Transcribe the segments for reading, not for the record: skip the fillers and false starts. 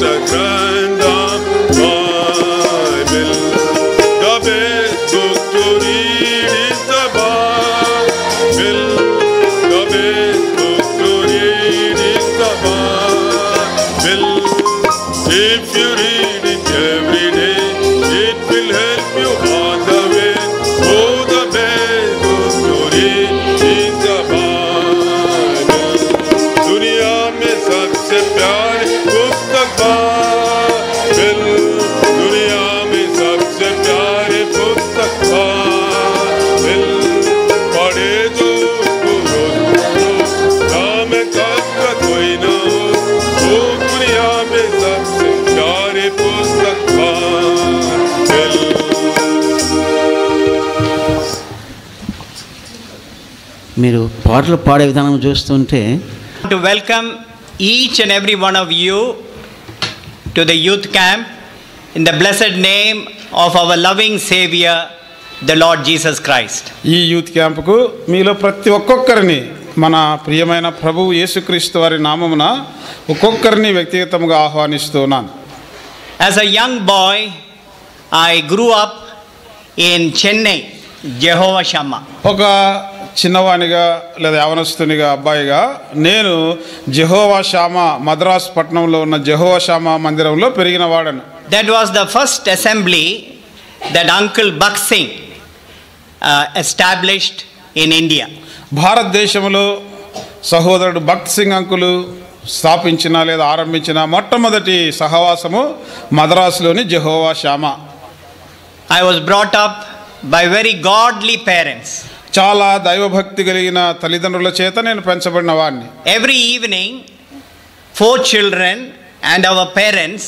a grand Bible. The best book to read is the Bible. The best book to read is the Bible. If you read it every day, it will help you on the way. Oh, the best book to read is the Bible. दुनिया में सबसे प्यारी पुस्तक Bible, दुनिया में सबसे प्यारी पुस्तक बाइबल। पढ़े तो नाम का कोई न हो, वो दुनिया में सबसे प्यारी पुस्तक बाइबल। మీరు పాటలు పాడే విధానం చూస్తుంటే To welcome each and every one of you to the youth camp in the blessed name of our loving Savior, the Lord Jesus Christ. ఈ యూత్ క్యాంపుకు మీలో ప్రతి ఒక్కొక్కరిని మన ప్రియమైన ప్రభువు యేసుక్రీస్తు వారి నామమున ఒక్కొక్కరిని వ్యక్తిగతంగా ఆహ్వానిస్తున్నాను. As a young boy, I grew up in Chennai, Jehovah Shammah. ఒక చిన్నవానిగా లేదా యవనస్తునిగా అబ్బాయిగా నేను జెహోవా షామా మద్రాస్ పట్టణంలో ఉన్న జెహోవా షామా మందిరంలో పెరిగిన వాడను. That was the first assembly that Uncle Buck Singh established in India. భారతదేశంలో సహోదరుడు భక్త్ సింగ్ అంకులు స్థాపించిన లేదా ఆరంభించిన మొట్టమొదటి సహవాసము మద్రాసులోని Jehovah Shammah. I was brought up by very godly parents. చాలా దైవభక్తి కలిగిన తల్లిదండ్రుల చేత నేను పెంచబడిన వాడిని. Every evening, 4 children and our parents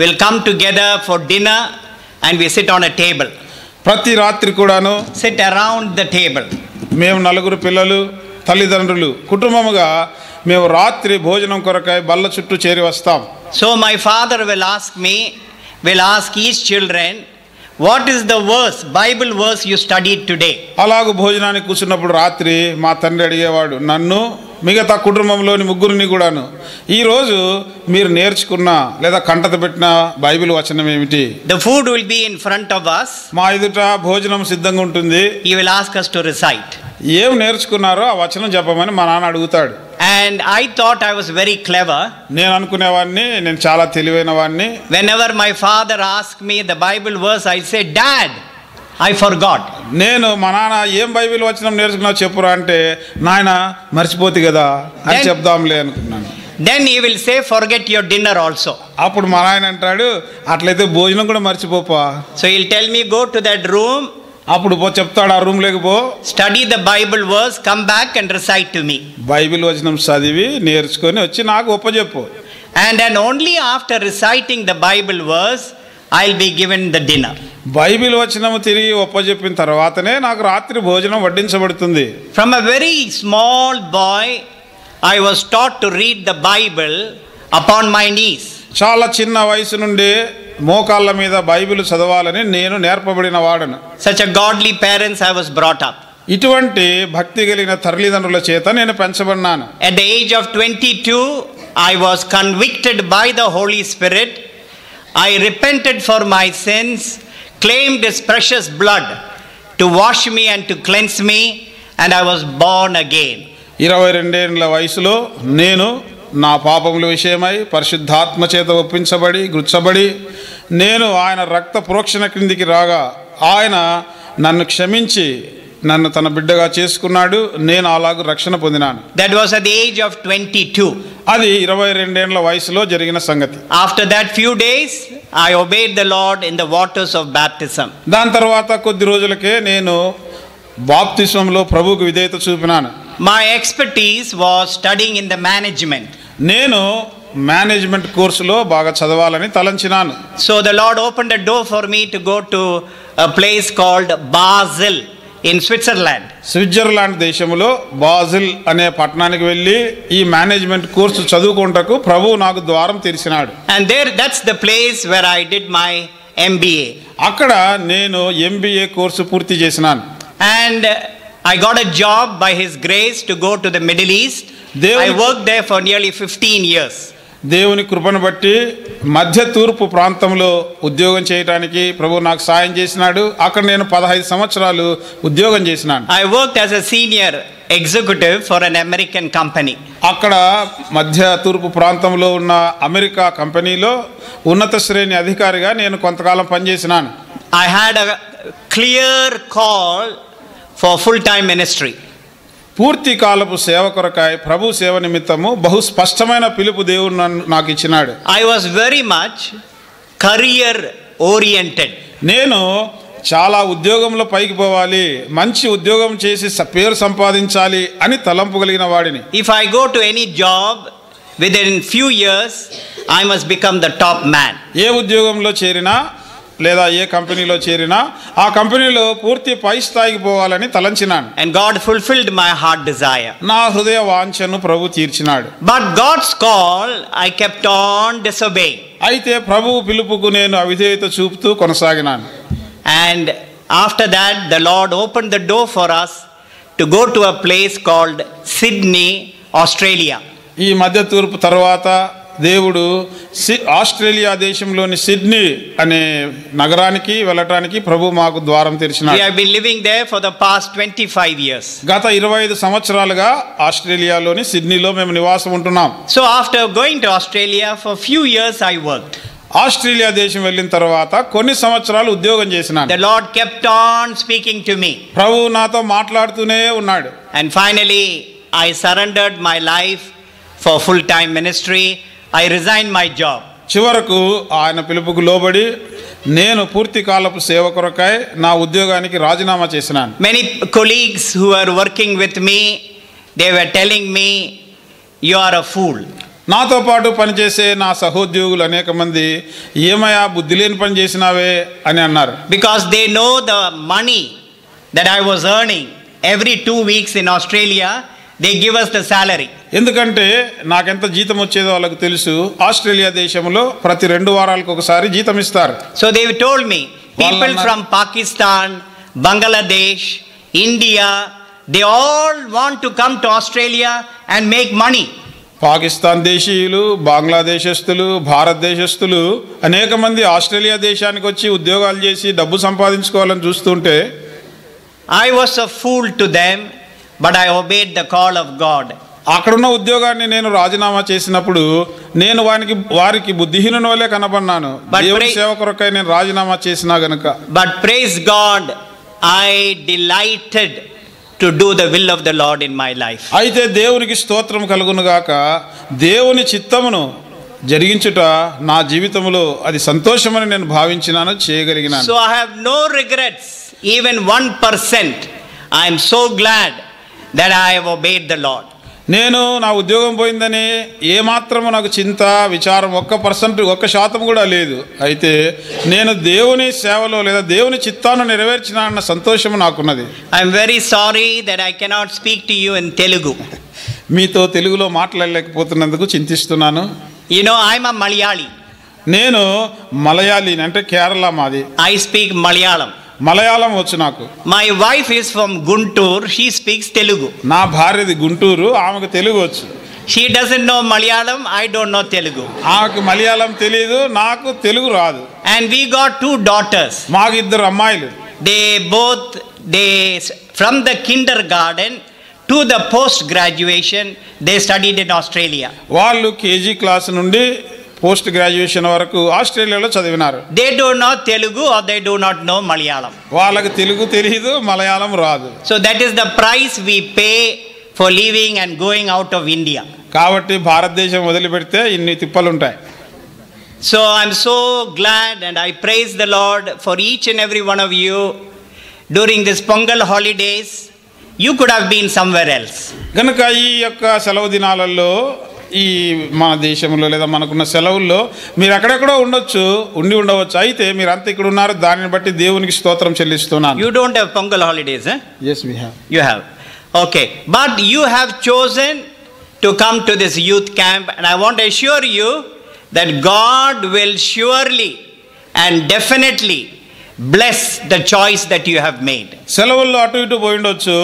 will come together for dinner and we sit on a table. ప్రతి రాత్రి కూడాను Sit around the table. మేము 4 పిల్లలు తల్లిదండ్రులు కుటుంబముగా మేము రాత్రి భోజనం కొరకై బల్ల చుట్టూ చేరి వస్తాం. So my father will ask each children, what is the verse, Bible verse you studied today? అలాగూ భోజనానికి కూర్చున్నప్పుడు రాత్రి మా తండ్రి అడిగేవాడు నన్ను మిగతా కుటుంబంలోని ముగ్గురిని కూడాను, ఈరోజు మీరు నేర్చుకున్న లేదా కంటత పెట్టిన బైబిల్ వచనం ఏమిటి? The food will be in front of us. మా ఎదుట భోజనం సిద్ధంగా ఉంటుంది. He will ask us to recite. ఏం నేర్చుకున్నారో ఆ వచనం చెప్పమని మా నాన్న అడుగుతాడు. And I thought I was very clever. నేను అనుకునేవాడిని నేను చాలా తెలివైన వాడిని. Whenever my father asked me the Bible verse, I say, Dad, I forgot. నేను మా నాన్న ఏం బైబిల్ వచనం నేర్చుకున్నావు చెప్పురా అంటే, నాయన మర్చిపోతి కదా అని చెప్దాంలే అనుకున్నాను. Then he will say, forget your dinner also. అప్పుడు మా నాయన అంటాడు అట్లయితే భోజనం కూడా మర్చిపోపా. So he'll tell me, go to that room. అప్పుడు చెప్తాడు ఆ రూమ్ లేకపో, Study the Bible verse, come back and recite to me. Bible వచనం చదివి నేర్చుకొని వచ్చి నాకు ఒప్పజెప్పు. And then only after reciting the Bible verse, I'll be given the dinner. Bible వచనం తిరిగి ఒప్పజెప్పిన తర్వాతనే నాకు రాత్రి భోజనం వడ్డించబడుతుంది. From a very small boy, I was taught to read the Bible upon my knees. చాలా చిన్న వయసు నుండి మోకాళ్ళ మీద బైబిల్ చదవాలని నేను నేర్పబడిన వాడను. Such a godly parents I was brought up. ఇటువంటి భక్తి కలిగిన తల్లిదండ్రుల చేత నేను పెంచబడినాను. At the age of 22, I was convicted by the Holy Spirit. I repented for my sins, claimed His precious blood to wash me and to cleanse me, and I was born again. 22 ఏళ్ల వయసులో నేను నా పాపముల విషయమై పరిశుద్ధాత్మ చేత ఒప్పించబడి గుచ్చబడి నేను ఆయన రక్త ప్రోక్షణ క్రిందికి రాగా ఆయన నన్ను క్షమించి నన్ను తన బిడ్డగా చేసుకున్నాడు. నేను అలాగూ రక్షణ పొందినాను. That was at the age of 22. అది 22 ఏళ్ల వయసులో జరిగిన సంగతి. After that few days, I obeyed the Lord in the waters of baptism. దాని తర్వాత కొద్ది రోజులకే నేను బాప్తిస్మంలో ప్రభువుకు విధేయత చూపినాను. My expertise was studying in the management. నేను మేనేజ్మెంట్ కోర్సులో బాగా చదవాలని తలంచినాను. So the Lord opened a door for me to go to a place called Basel in Switzerland. Switzerland దేశంలో బాజిల్ అనే పట్టణానికి వెళ్ళి ఈ మేనేజ్మెంట్ కోర్సు చదువుకుంటకు ప్రభువు నాకు ద్వారం తెరిచినాడు. And that's the place where I did my MBA. అక్కడ నేను MBA కోర్సు పూర్తి చేసినాను. And I got a job by His grace to go to the Middle East. I worked there for nearly 15 years. దేవుని కృపను బట్టి మధ్య తూర్పు ప్రాంతంలో ఉద్యోగం చేయడానికి ప్రభు నాకు సాయం చేసినాడు. అక్కడ నేను 15 సంవత్సరాలు ఉద్యోగం చేసినాను. I worked as a senior executive for an American company. అక్కడ మధ్య తూర్పు ప్రాంతంలో ఉన్న అమెరికా కంపెనీలో ఉన్నత శ్రేణి అధికారిగా నేను కొంతకాలం పనిచేసినాను. I had a clear call for full-time ministry. పూర్తి కాలపు సేవ కొరకాయ ప్రభు సేవ నిమిత్తము బహు స్పష్టమైన పిలుపు దేవుడు నాకు ఇచ్చినాడు. I was very much career oriented. నేను చాలా ఉద్యోగంలో పైకి పోవాలి, మంచి ఉద్యోగం చేసి పేరు సంపాదించాలి అని తలంపు కలిగిన వాడిని. If I go to any job, within few years I must become the top man. ఏ ఉద్యోగంలో చేరినా లేదా ఏ కంపెనీలో చేరినా ఆ కంపెనీలో పూర్తి పై స్థాయికి పోవాలని తలంచినాను. And God fulfilled my heart desire. నా హృదయ వాంఛను ప్రభు తీర్చినాడు. But God's call I kept on disobeying. అయితే ప్రభు పిలుపుకు నేను అవిధేయత చూపుతూ కొనసాగినాను. And after that the Lord opened the door for us to go to a place called Sydney, Australia. ఈ మధ్య తూర్పు తర్వాత దేవుడు ఆస్ట్రేలియా దేశంలోని సిడ్నీ అనే నగరానికి వెళ్ళటానికి ప్రభు మాకు ద్వారం తెరిచినాడు. We have been living there for the past 25 years. గత 25 సంవత్సరాలుగా ఆస్ట్రేలియాలోని సిడ్నీలో మేము నివాసం ఉంటున్నాం. So after going to Australia for few years I worked. Australia దేశం వెళ్ళిన తర్వాత కొన్ని సంవత్సరాలు ఉద్యోగం చేసినాను. The Lord kept on speaking to me. ప్రభు నాతో మాట్లాడుతూనే ఉన్నాడు. And finally I surrendered my life for full-time ministry. I resigned my job. చివరకు ఆయన పిలుపుకు లోబడి నేను పూర్తి కాలపు సేవ కొరకై నా ఉద్యోగానికి రాజీనామా చేసినాను. Many colleagues who were working with me, they were telling me, you are a fool. నాతో పాటు పనిచేసే నా సహోద్యోగులు అనేక మంది ఏమయ్యా బుద్ధి లేని పని చేసినావే అని అన్నారు. Because they know the money that I was earning every 2 weeks in Australia, they give us the salary. ఎందుకంటే నాకెంత జీతం వచ్చేదో వాళ్ళకు తెలుసు. ఆస్ట్రేలియా దేశంలో ప్రతి 2 వారాలకు ఒకసారి జీతం ఇస్తారు. So they told me, people from Pakistan, Bangladesh, India, they all want to come to Australia and make money. Pakistan దేశీయులు, బంగ్లాదేశస్తులు, భారతదేశస్తులు అనేక మంది ఆస్ట్రేలియా దేశానికి వచ్చి ఉద్యోగాలు చేసి డబ్బు సంపాదించుకోవాలని చూస్తుంటే I was a fool to them, but I obeyed the call of God. అక్కడున్న ఉద్యోగాన్ని నేను రాజీనామా చేసినప్పుడు నేను వారికి బుద్ధిహీనుని వలె కనబడినాను. దేవుని సేవ కొరకై నేను రాజీనామా చేసినా గనుక. But praise God, I delighted to do the will of the Lord in my life. అయితే దేవునికి స్తోత్రం కలుగును గాక. దేవుని చిత్తమును జరిగించుట నా జీవితంలో అది సంతోషమని నేను భావించినాను, చేయగలిగినాను. So I have no regrets, even 1%. I am so glad that I have obeyed the Lord. నేను నా ఉద్యోగం పోయిందని ఏమాత్రము నాకు చింత విచారం 1% కూడా లేదు. అయితే నేను దేవుని సేవలో లేదా దేవుని చిత్తాన్ని నెరవేర్చిన అన్న సంతోషం నాకున్నది. I am very sorry that I cannot speak to you in Telugu. మీతో తెలుగులో మాట్లాడలేకపోతున్నందుకు చింతిస్తున్నాను. You know, I am a Malayali. నేను మలయాళీ, అంటే కేరళ మాది. I speak Malayalam. మలయాళం వచ్చు నాకు. My wife is from Guntur. She speaks Telugu. నా భార్యది గుంటూరు, ఆమెకు తెలుగు వచ్చు. She doesn't know Malayalam. I don't know Telugu. ఆమెకు మలయాళం తెలియదు, నాకు తెలుగు రాదు. And we got 2 daughters. మాకు 2 అమ్మాయిలు. They from the kindergarten to the post graduation they studied in Australia. వాళ్ళు కేజీ క్లాస్ నుండి పోస్ట్ గ్రాడ్యుయేషన్ వరకు ఆస్ట్రేలియాలో చదివినారు. They do not Telugu or they do not know Malayalam. వాళ్ళకి తెలుగు తెలియదు, మలయాళం రాదు. So that is the price we pay for leaving and going out of India. కాబట్టి భారతదేశం వదిలిపెడితే ఇన్ని తిప్పలుంటాయి. So I'm so glad and I praise the Lord for each and every one of you during this Pongal holidays. You could have been somewhere else. కనుక ఈ యొక్క సెలవు దినాలలో ఈ మన దేశంలో లేదా మనకున్న సెలవుల్లో మీరు ఎక్కడెక్కడో ఉండవచ్చు. అయితే మీరు అంతా ఇక్కడ ఉన్నారు, దానిని బట్టి దేవునికి స్తోత్రం చెల్లిస్తున్నాను. You don't have Pongal holidays, eh? Yes, we have. You have. Okay. But you have chosen to come to this youth camp, and I want to assure you that God will surely and definitely bless the choice that you have made. సెలవుల్లో అటు ఇటు పోయిండొచ్చు,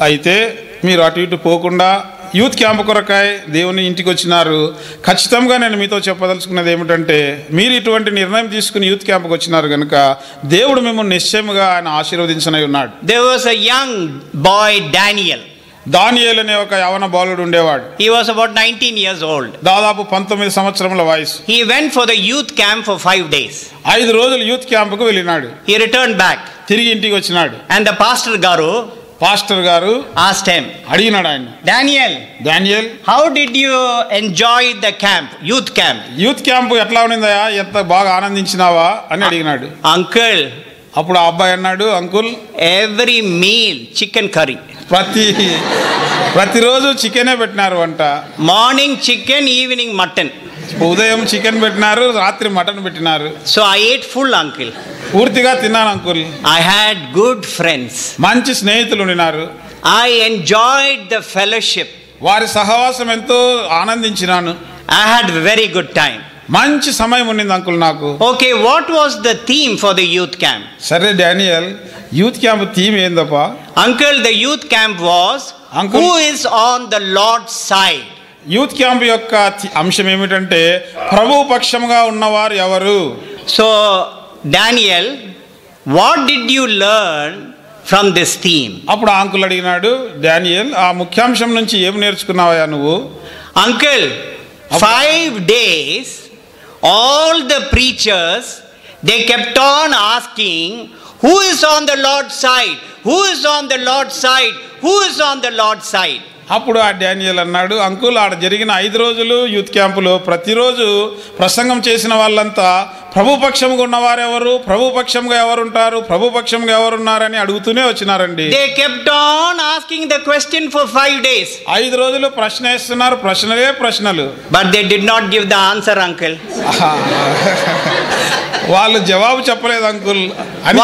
అయితే మీరు అటు ఇటు పోకుండా youth camp కొరకాయ దేవుని ఇంటికి వచ్చినారు. ఖచ్చితంగా నేను మీతో చెప్పదలుచుకున్నది ఏమిటంటే, మీరు ఇటువంటి నిర్ణయం తీసుకుని యూత్ క్యాంప్కి వచ్చినారు కనుక దేవుడు మిమ్మల్ని నిశ్చయముగా ఆయన ఆశీర్వదించనై ఉన్నాడు. There was a young boy, Daniel. దానియేలు అనే ఒక యవన బాలుడు ఉండేవాడు. He was about 19 years old. దాదాపు 19 సంవత్సరముల వయసు. He went for the youth camp for 5 days. 5 రోజులు యూత్ క్యాంప్కు వెళ్ళినాడు. He returned back. తిరిగి ఇంటికి వచ్చినాడు. And the pastor Garu asked him, అడిగినాడు ఆయన, Daniel, how did you enjoy the camp, youth camp? Youth camp ఎట్లా ఉన్నదయా, ఎంత బాగా ఆనందించినావా అని అడిగినాడు. Uncle, అప్పుడు ఆ అబ్బాయి అన్నాడు, uncle, every meal chicken curry. ప్రతిరోజు చికెనే పెట్టినారు వంట. Morning chicken, evening mutton. ఉదయం చికెన్ పెట్టినారు, రాత్రి మటన్ పెట్టినారు. So I ate full uncle. పూర్తిగా తిన్నాను uncle. I had good friends. మంచి స్నేహితులు ఉన్నారు. I enjoyed the fellowship. వారి సహవాసం ఎంతో ఆనందించినాను. I had very good time. మంచి సమయం ఉండింది అంకుల్ నాకు. Okay, what was the theme for the youth camp? సరే Daniel, youth camp theme ఏందప్పా? Uncle, the youth camp was who is on the Lord side. Youth camp యొక్క అంశం ఏమిటంటే, ప్రభువు పక్షంగా ఉన్నవారు ఎవరు. So Daniel, what did you learn from this theme? అప్పుడు uncle అడిగినాడు, డానియల్, ఆ ముఖ్యాంశం నుంచి ఏం నేర్చుకున్నావా నువ్వు? Uncle, 5 days all the preachers, they kept on asking, who is on the Lord's side, who is on the Lord's side, who is on the Lord's side? అప్పుడు ఆ డానియల్ అన్నాడు, అంకుల్, ఆడ జరిగిన 5 రోజులు యూత్ క్యాంపులో ప్రతిరోజు ప్రసంగం చేసిన వాళ్ళంతా ప్రభు పక్షంగా ఉన్నవారెవరు, ప్రభు పక్షంగా ఎవరుంటారు, ప్రభు పక్షంగా ఎవరున్నారని అడుగుతూనే వచ్చినారండి. They kept on asking the question for 5 days. 5 రోజులు ప్రశ్న వేస్తున్నారు, ప్రశ్నలు. But they did not give the answer, uncle. వాళ్ళు జవాబు చెప్పలేదు uncle.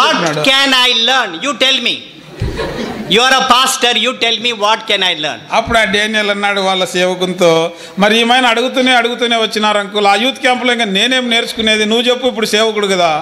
What can I learn? You tell me. You are a pastor, you tell me what can I learn? అప్పుడు ఆ Daniel అన్నాడు వాళ్ళ సేవకునితో, మరి ఏమైనా అడుగుతూనే వచ్చినారు అంకుల్, ఆ యూత్ క్యాంపులో ఇంకా నేనేం నేర్చుకునేది, నువ్వు చెప్పు, ఇప్పుడు సేవకుడు కదా.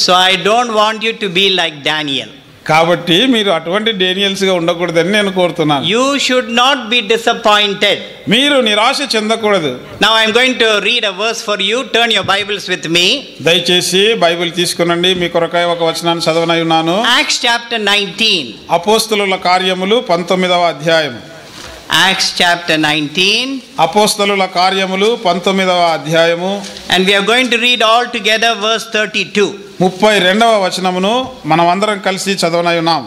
So I don't want you to be like Daniel. కాబట్టి మీరు అటువంటి డానియల్స్గా ఉండకూడదని నేను కోరుతున్నాను. You should not be disappointed. మీరు నిరాశ చెందకూడదు. Now I am going to read a verse for you. Turn your Bibles with me. దయచేసి బైబిల్ తీసుకునండి, మీ కొరకై ఒక వచనాన్ని చదవనై ఉన్నాను. Acts chapter 19. అపోస్తలుల కార్యములు 19వ అధ్యాయం. Acts chapter 19. అపోస్తలుల కార్యములు 19వ అధ్యాయము. And we are going to read all together verse 32. 32వ వచనమును మనం అందరం కలిసి చదవనై ఉన్నాం.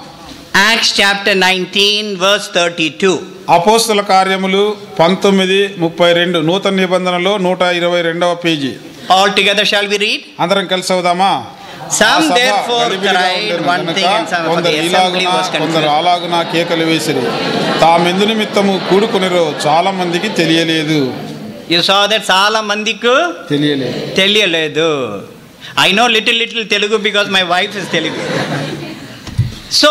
Acts chapter 19 verse 32. అపోస్తల కార్యములు 19:32, నూతన నిబంధనలో 122వ page. All together shall we read? అందరం కలిసి చదువుదామా? Some therefore cried one thing and some of the assembly was confused. కొందరు అలాగున కేకలు వేసిరి, తామెందు నిమిత్తము కూడుకొనిరో చాలా మందికి తెలియలేదు. You saw that చాలా మందికి తెలియలేదు. I know little Telugu because my wife is Telugu. So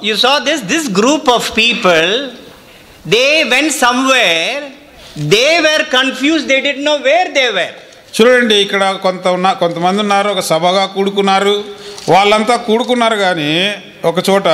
you saw this group of people, they went somewhere, they were confused, they didn't know where they were. చూడండి, ఇక్కడ కొంతమంది ఉన్నారు, ఒక సభగా కూడుకున్నారు. వాళ్ళంతా కూడుకున్నారు కానీ ఒక చోట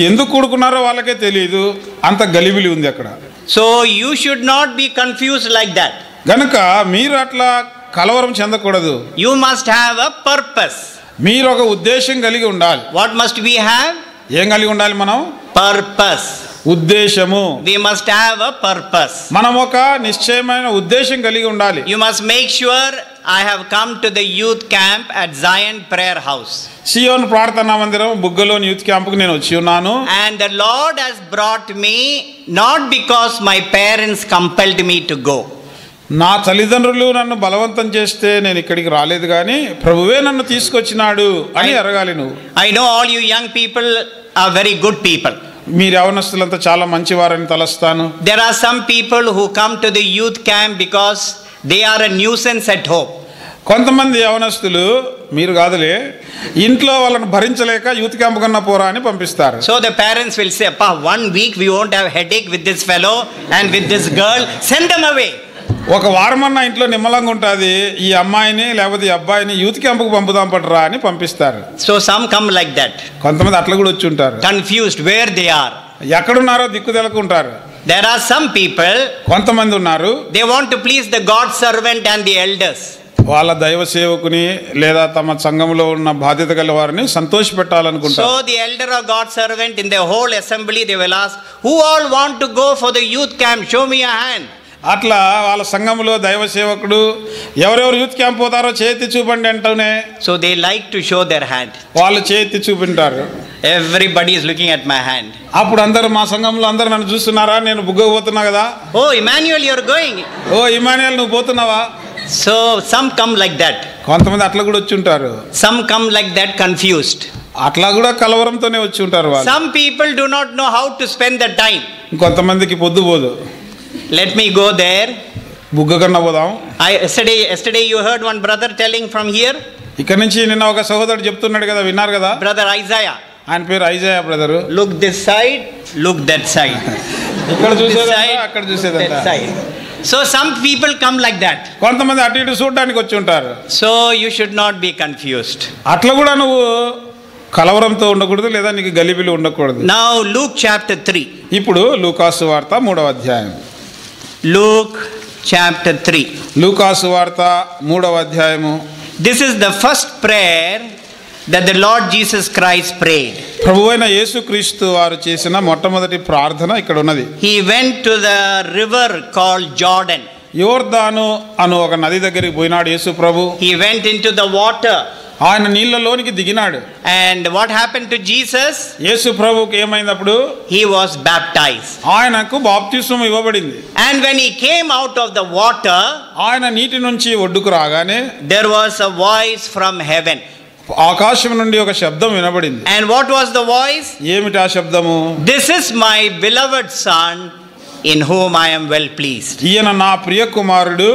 ఎందుకు కూడుకున్నారో వాళ్ళకే తెలియదు, అంత గలిబిలి ఉంది అక్కడ. So you should not be confused like that. గనుక మీరు అట్లా కలవరం చెందకూడదు. You must have a purpose. మీరు ఒక ఉద్దేశం కలిగి ఉండాలి. What must we have? ఏం కలిగి ఉండాలి మనం? Purpose. ఉద్దేశము. We must have a purpose. మనం ఒక నిశ్చయమైన ఉద్దేశం కలిగి ఉండాలి. You must make sure I have come to the youth camp at Zion Prayer House. సియోన్ ప్రార్థనా మందిరం బుగ్గలోని యూత్ క్యాంపుకు నేను వచ్చి ఉన్నాను. And the Lord has brought me not because my parents compelled me to go. నా తల్లిదండ్రులు నన్ను బలవంతం చేస్తే నేను ఇక్కడికి రాలేదు, కానీ ప్రభువే నన్ను తీసుకొచ్చినాడు అని ఎరగాలి నువ్వు. I know all you young people are very good people. మీరు యవనస్తులంతా చాలా మంచివారని తలస్తాను. There are some people who come to the youth camp because they are a nuisance at home. కొంతమంది యవనస్తులు, మీరు కాదులే, ఇంట్లో వాళ్ళని భరించలేక యూత్ క్యాంప్ కన్నా పోరా అని పంపిస్తారు. So the parents will say, "Appa, 1 week we won't have headache with this fellow and with this girl, send them away." ఒక వారమన్నా ఇంట్లో నిమ్మలంగా ఉంటుంది, ఈ అమ్మాయిని లేకపోతే ఈ అబ్బాయిని యూత్ క్యాంపుకు పంపుదాం పడరా అని పంపిస్తారు. So some come like that. కొంతమంది అట్లా కూడా వచ్చి ఉంటారు, confused where they are. ఎక్కడున్నారో దిక్కు తెలకుంటారు. There are some people, కొంతమంది ఉన్నారు, they want to please the God servant and the elders. వాళ్ళ దైవ సేవకుని లేదా తమ సంఘంలో ఉన్న బాధ్యత గల వారిని సంతోషపెట్టాలనుకుంటారు. So the elder or God servant in the whole assembly, they will ask, who all want to go for the youth camp? Show me a hand. అట్లా వాళ్ళ సంఘంలో దైవ సేవకుడు ఎవరెవరు యూత్ క్యాంప్ పోతారో చేతి చూపండి అంటూనే So they like to show their hand. వాళ్ళు చేతి చూపింటారు. Everybody is looking at my hand. అప్పుడు అందరు మా సంఘంలో అందరు నన్ను చూస్తున్నారా, నేను బుగ్గ పోతున్నా కదా, Oh, Emmanuel, you are going. ఓ ఇమానుయేల్ నువ్వు పోతున్నావా. So some come like that. కొంతమంది అట్లా కూడా వచ్చి ఉంటారు. Some come like that confused. అట్లా కూడా కలవరంతోనే వచ్చి ఉంటారు వాళ్ళు. Some people do not know how to spend the time. కొంతమందికి పొద్దు పోదు. Let me go there. బుగ్గ కన్నా పోదాం. Yesterday you heard one brother telling from here. ఇక్కడ నుంచి నిన్న ఒక సహోదరుడు చెప్తున్నాడు కదా, విన్నారు కదా, Brother Isaiah. ఆయన పేరు Isaiah brother. Look this side, look that side. ఇక్కడ This చూసేదంతా side, అక్కడ that చూసేదంతా. side. So some people come like that. కొంతమంది అటు ఇటు చూడడానికి వచ్చి ఉంటారు. So you should not be confused. అట్లా కూడా నువ్వు కలవరంతో ఉండకూడదు, లేదా నీకు గలిబిలి ఉండకూడదు. Now Luke chapter 3. ఇప్పుడు లూకాసు వార్త 3వ అధ్యాయం. Luke chapter 3. లూకాసు వార్త 3వ అధ్యాయము. This is the first prayer that the Lord Jesus Christ prayed. ప్రభువైన యేసుక్రీస్తు వారు చేసిన మొట్టమొదటి ప్రార్థన ఇక్కడ ఉన్నది. He went to the river called Jordan. యోర్దాను అను ఒక నది దగ్గరికి పోయినాడు యేసు ప్రభు. He went into the water. ఆయన నీళ్ళలోనికి దిగినాడు. And what happened to Jesus? యేసు ప్రభుకి ఏమైనప్పుడు He was baptized. ఆయనకు బాప్తిస్మం ఇవ్వబడింది. And when he came out of the water, ఆయన నీటి నుంచి ఒడ్డుకు రాగానే there was a voice from heaven. ఆకాశం నుండి ఒక శబ్దం వినబడింది. And what was the voice? ఏమిటి ఆ శబ్దము? This is my beloved son in whom I am well pleased. ఈయన నా ప్రియ కుమారుడు,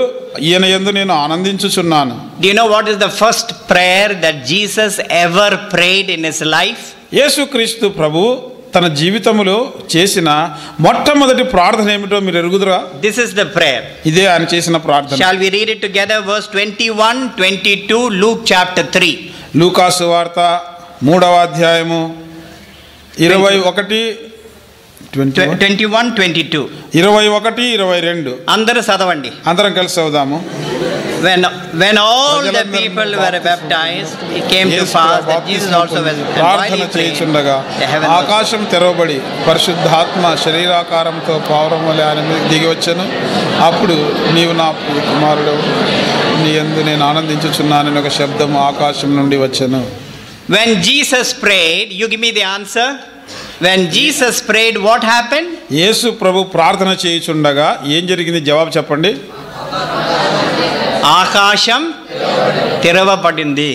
ఈయన యందు నేను ఆనందించుచున్నాను. Do you know what is the first prayer that Jesus ever prayed in his life? యేసుక్రీస్తు ప్రభు తన జీవితములో చేసిన మొట్టమొదటి ప్రార్థన ఏమిటో మీరు ఎరుగుదురా? This is the prayer. ఇదే ఆయన చేసిన ప్రార్థన. Shall we read it together? Verse 21, 22, Luke chapter 3. లూకాసు వార్త 3వ అధ్యాయము 21, 22. 21, 22. అందరూ చదవండి. అందరం కలిసి చదువుదాము. When all the people were baptized, it came to pass that Jesus also was baptized. ప్రార్థన చేయుచుండగా ఆకాశం తెరవబడి పరిశుద్ధాత్మ శరీరాకారంతో పావురం వలె ఆయన మీద దిగి వచ్చెను. అప్పుడు నీవు నా ప్రియ కుమారుడు, నీ యందు నేను ఆనందించుచున్నానని ఒక శబ్దం ఆకాశం నుండి వచ్చెను. When Jesus prayed, you give me the answer. When Jesus prayed, what happened? యేసు ప్రభు ప్రార్థన చేయుచుండగా ఏం జరిగింది? జవాబు చెప్పండి. ఆకాశం తెరవబడింది.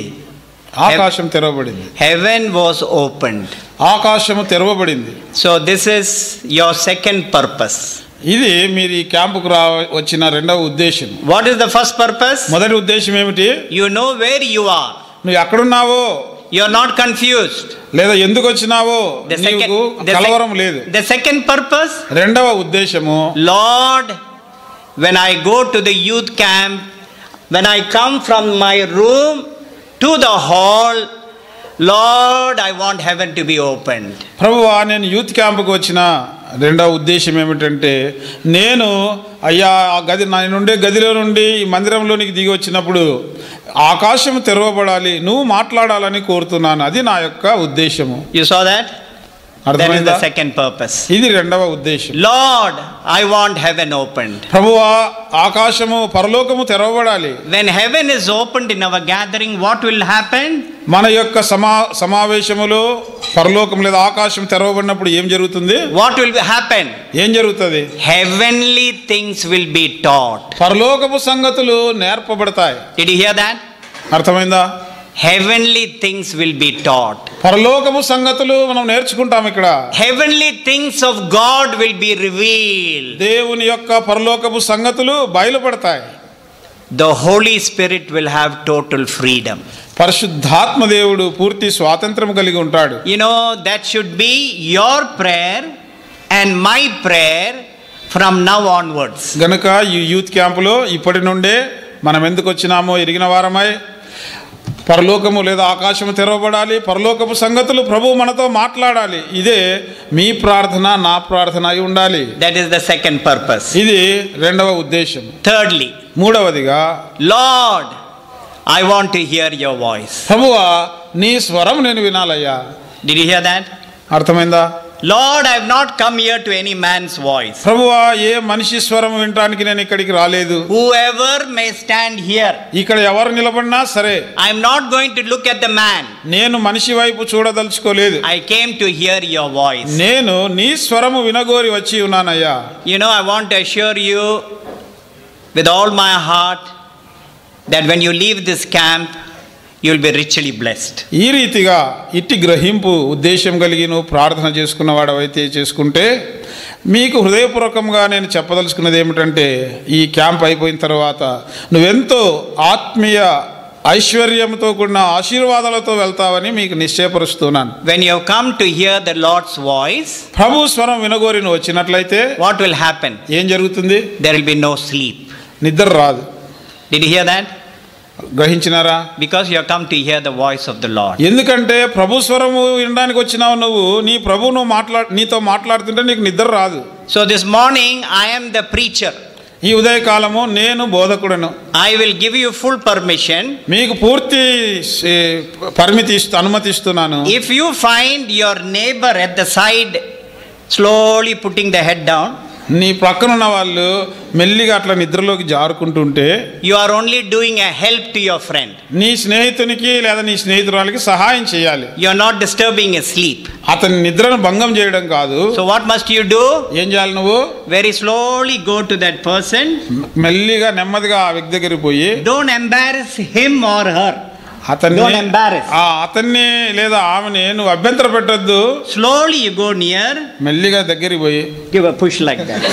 ఆకాశం తెరవబడింది. Heaven was opened. ఆకాశము తెరవబడింది. So this is your second purpose. ఇది మీరు ఈ క్యాంపుకు వచ్చిన రెండవ ఉద్దేశం. What is the first purpose? మొదటి ఉద్దేశం ఏమిటి? You know where you are. నువ్వు ఎక్కడున్నావో, You are not confused. లేదా ఎందుకు వచ్చినావో నీకు కలవరం లేదు. The second purpose? రెండవ ఉద్దేశము, Lord, when I go to the youth camp, when I come from my room to the hall, Lord, I want heaven to be opened. ప్రభువా నేను youth క్యాంపుకు వచ్చిన రెండవ ఉద్దేశం ఏమిటంటే, నేను అయ్యా ఆ గది నుండే గదిలో నుండి ఈ మందిరంలోనికి దిగి వచ్చినప్పుడు ఆకాశం తెరవబడాలి, నువ్వు మాట్లాడాలని కోరుతున్నాను. అది నా యొక్క ఉద్దేశము. You saw that? That is the అర్థమైందా? second purpose. ఇది రెండవ ఉద్దేశం. Lord, I want heaven opened. ప్రభువా ఆకాశము పరలోకము తెరవబడాలి. When heaven is opened in our gathering, what will happen? మన యొక్క సమావేశములో పరలోకం లేదా ఆకాశం తెరవబడినప్పుడు ఏం జరుగుతుంది? What will happen? ఏం జరుగుతుంది? Heavenly things will be taught. పరలోకపు సంగతులు నేర్పబడతాయి. Did you hear that? అర్థమైందా? Heavenly things will be taught. పరలోకపు సంగతులు మనం నేర్చుకుంటాం ఇక్కడ. Heavenly things of God will be revealed. దేవుని యొక్క పరలోకపు సంగతులు బయలుపడతాయి. The Holy Spirit will have total freedom. పరిశుద్ధాత్మ దేవుడు పూర్తి స్వాతంత్రం కలిగి ఉంటాడు. You know, that should be your prayer and my prayer from now onwards. గనుక ఈ యూత్ క్యాంపులో ఇప్పటి నుండే మనం ఎందుకు వచ్చినామో ఎరిగిన వారమై పరలోకము లేదా ఆకాశము తెరవబడాలి, పరలోకపు సంగతులు ప్రభువు మనతో మాట్లాడాలి. ఇదే మీ ప్రార్థన, నా ప్రార్థన అయి ఉండాలి. That is the second purpose. ఇది రెండవ ఉద్దేశం. Thirdly, మూడవదిగా, Lord, I want to hear your voice. ప్రభువా నీ స్వరం నేను వినాలయ్యా. Did you hear that? అర్థమైందా? Lord, I have not come here to any man's voice. ప్రభువా ఏ మనిషి స్వరం వినడానికి నేను ఇక్కడికి రాలేదు. Whoever may stand here, ఇక్కడ ఎవరు నిలబడినా సరే, I am not going to look at the man. నేను మనిషి వైపు చూడదలుచుకోలేదు. I came to hear your voice. నేను నీ స్వరము వినగోరి వచ్చి ఉన్నానయ్యా. You know, I want to assure you with all my heart that when you leave this camp, you will be richly blessed. ఈ రీతిగా ఇట్టి గ్రహింపు ఉద్దేశం కలిగి నువ్వు ప్రార్థన చేసుకున్నవాడవైతే చేసుకుంటే, మీకు హృదయపూర్వకంగా నేను చెప్పదలుచుకున్నది ఏమిటంటే, ఈ క్యాంప్ అయిపోయిన తర్వాత నువ్వెంతో ఆత్మీయ ఐశ్వర్యంతో కూడిన ఆశీర్వాదాలతో వెళ్తావని మీకు నిశ్చయపరుస్తున్నాను. When you have come to hear the Lord's voice, ప్రభు స్వరం వినగోరి నువ్వు వచ్చినట్లయితే what will happen? ఏం జరుగుతుంది? There will be no sleep. నిద్ర రాదు. Did you hear that? గ్రహించినారా? Because you have come to hear the voice of the Lord. ఎందుకంటే ప్రభు స్వరము వినడానికి వచ్చినావు నువ్వు. నీ ప్రభు నీతో మాట్లాడుతుంటే నీకు నిద్ర రాదు. So this morning I am the preacher. ఈ ఉదయకాలము నేను బోధకుడను. I will give you full permission. మీకు పూర్తి అనుమతిస్తున్నాను. If you find your neighbor at the side slowly putting the head down, నీ పక్కనున్న వాళ్ళు మెల్లిగా అట్లా నిద్రలోకి జారుకుంటుంటే, you are only doing a help to your friend. నీ స్నేహితునికి లేదా నీ స్నేహితురాలికి సహాయం చేయాలి. You are not disturbing his sleep. అతని నిద్రను భంగం చేయడం కాదు. So what must you do? ఏం చేయాలి నువ్వు? Very slowly go to that person. మెల్లిగా నెమ్మదిగా ఆ వ్యక్తి దగ్గరికి పోయి, Don't embarrass him or her. అతన్ని Don't embarrass. అతన్ని లేదా ఆమెని నువ్వు అభ్యంతర పెట్టద్దు. Slowly you go near. మెల్లిగా దగ్గరికి పోయి Give a push like that.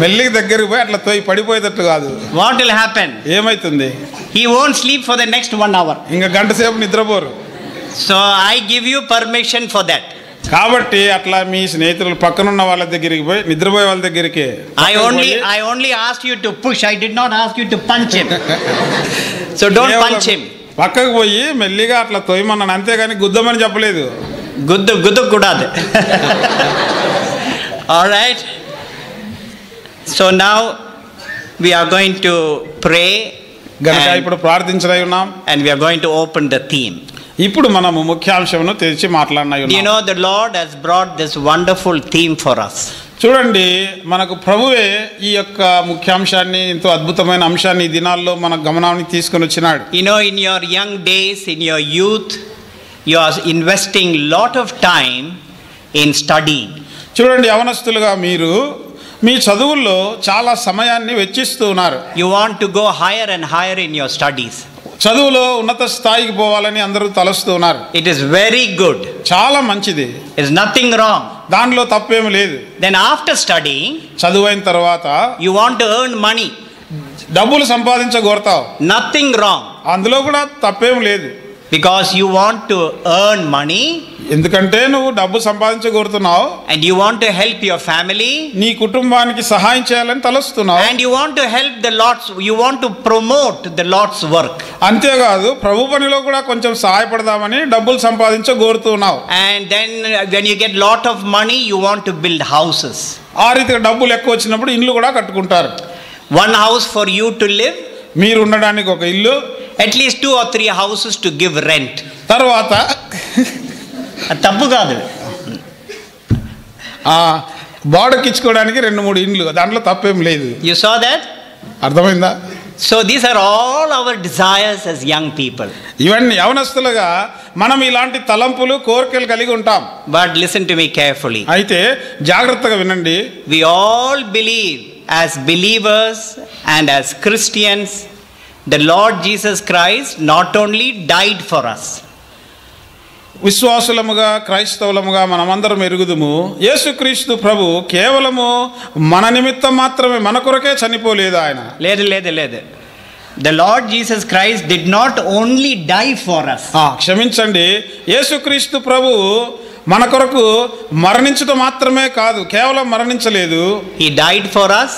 మెల్లిగా దగ్గరికి పోయి అట్లా తోయి పడిపోయేటట్టు కాదు. What will happen? ఏమైతుంది? He won't sleep for the next 1 hour. ఇంకా గంట సేపు నిద్రపోరు. So I give you permission for that. కాబట్టి అట్లా మీ స్నేహితులు పక్కనున్న వాళ్ళ దగ్గరికి పోయి నిద్రపోయే వాళ్ళ దగ్గరికి. I only asked you to push. I did not ask you to punch him. So don't punch him. పక్కకు పోయి మెల్లిగా అట్లా తోయమన్నాను, అంతేగాని గుద్దమని చెప్పలేదు. గుద్దు కూడదు. All right. So now we are going to pray. గనుక ఇప్పుడు ప్రార్థించనై ఉన్నాం. And we are going to open the theme. ఇప్పుడు మనము ముఖ్యాంశమును తెరిచి మాట్లాడనై ఉన్నాం. You know, the Lord has brought this wonderful theme for us. చూడండి, మనకు ప్రభువే ఈ యొక్క ముఖ్యాంశాన్ని, ఎంతో అద్భుతమైన అంశాన్ని ఈ దినాల్లో మన గమనానికి తీసుకొని వచ్చినాడు. You know, in your young days, in your youth, you are investing lot of time in studying. చూడండి, యవనస్తులుగా మీరు మీ చదువుల్లో చాలా సమయాన్ని వెచ్చిస్తూ ఉన్నారు. You want to go higher and higher in your studies. చదువులో ఉన్నత స్థాయికి పోవాలని అందరూ తలస్తూ ఉన్నారు. It is very good. చాలా మంచిది. There is nothing wrong. దానిలో తప్పేమీ లేదు. Then after studying, చదువైన తర్వాత you want to earn money. డబ్బులు సంపాదించగోరతావు. Nothing wrong. అందులో కూడా తప్పేం లేదు. Because you want to earn money. ఎందుకంటే నువ్వు డబ్బు సంపాదించగోరుతున్నావు. And you want to help your family. నీ కుటుంబానికి సహాయం చేయాలని తలస్తున్నావు. And you want to help the Lord's, you want to promote the Lord's work. అంతేకాదు, ప్రభు పనిలో కూడా కొంచెం సహాయపడదామని డబ్బులు సంపాదించగోరుతున్నావు. And then when you get lot of money, you want to build houses. ఆ రీతిగా డబ్బులు ఎక్కువ వచ్చినప్పుడు ఇల్లు కూడా కట్టుకుంటారు. One house for you to live. మీరు ఉండడానికి ఒక ఇల్లు. At least 2 or 3 houses to give rent. తర్వాత తప్పు కాదు, బాడకిచ్చుకోవడానికి 2-3 ఇండ్లు, దాంట్లో తప్పేం లేదు. You saw that? అర్థమైందా? So these are all our desires as young people. ఇవన్నీ యవనస్తులుగా మనం ఇలాంటి తలంపులు, కోరికలు కలిగి ఉంటాం. But listen to me carefully. అయితే జాగ్రత్తగా వినండి. We all believe as believers and as Christians, the Lord Jesus Christ not only died for us. విశ్వాసులముగా, క్రైస్తవులముగా మనమందరం ఎరుగుదుము, యేసుక్రీస్తు ప్రభు కేవలము మన నిమిత్తం మాత్రమే, మన కొరకే చనిపోలేదు ఆయన. లేదు. The Lord Jesus Christ did not only die for us. క్షమించండి, యేసుక్రీస్తు ప్రభు మన కొరకు మరణించడం మాత్రమే కాదు, కేవలం మరణించలేదు. He died for us.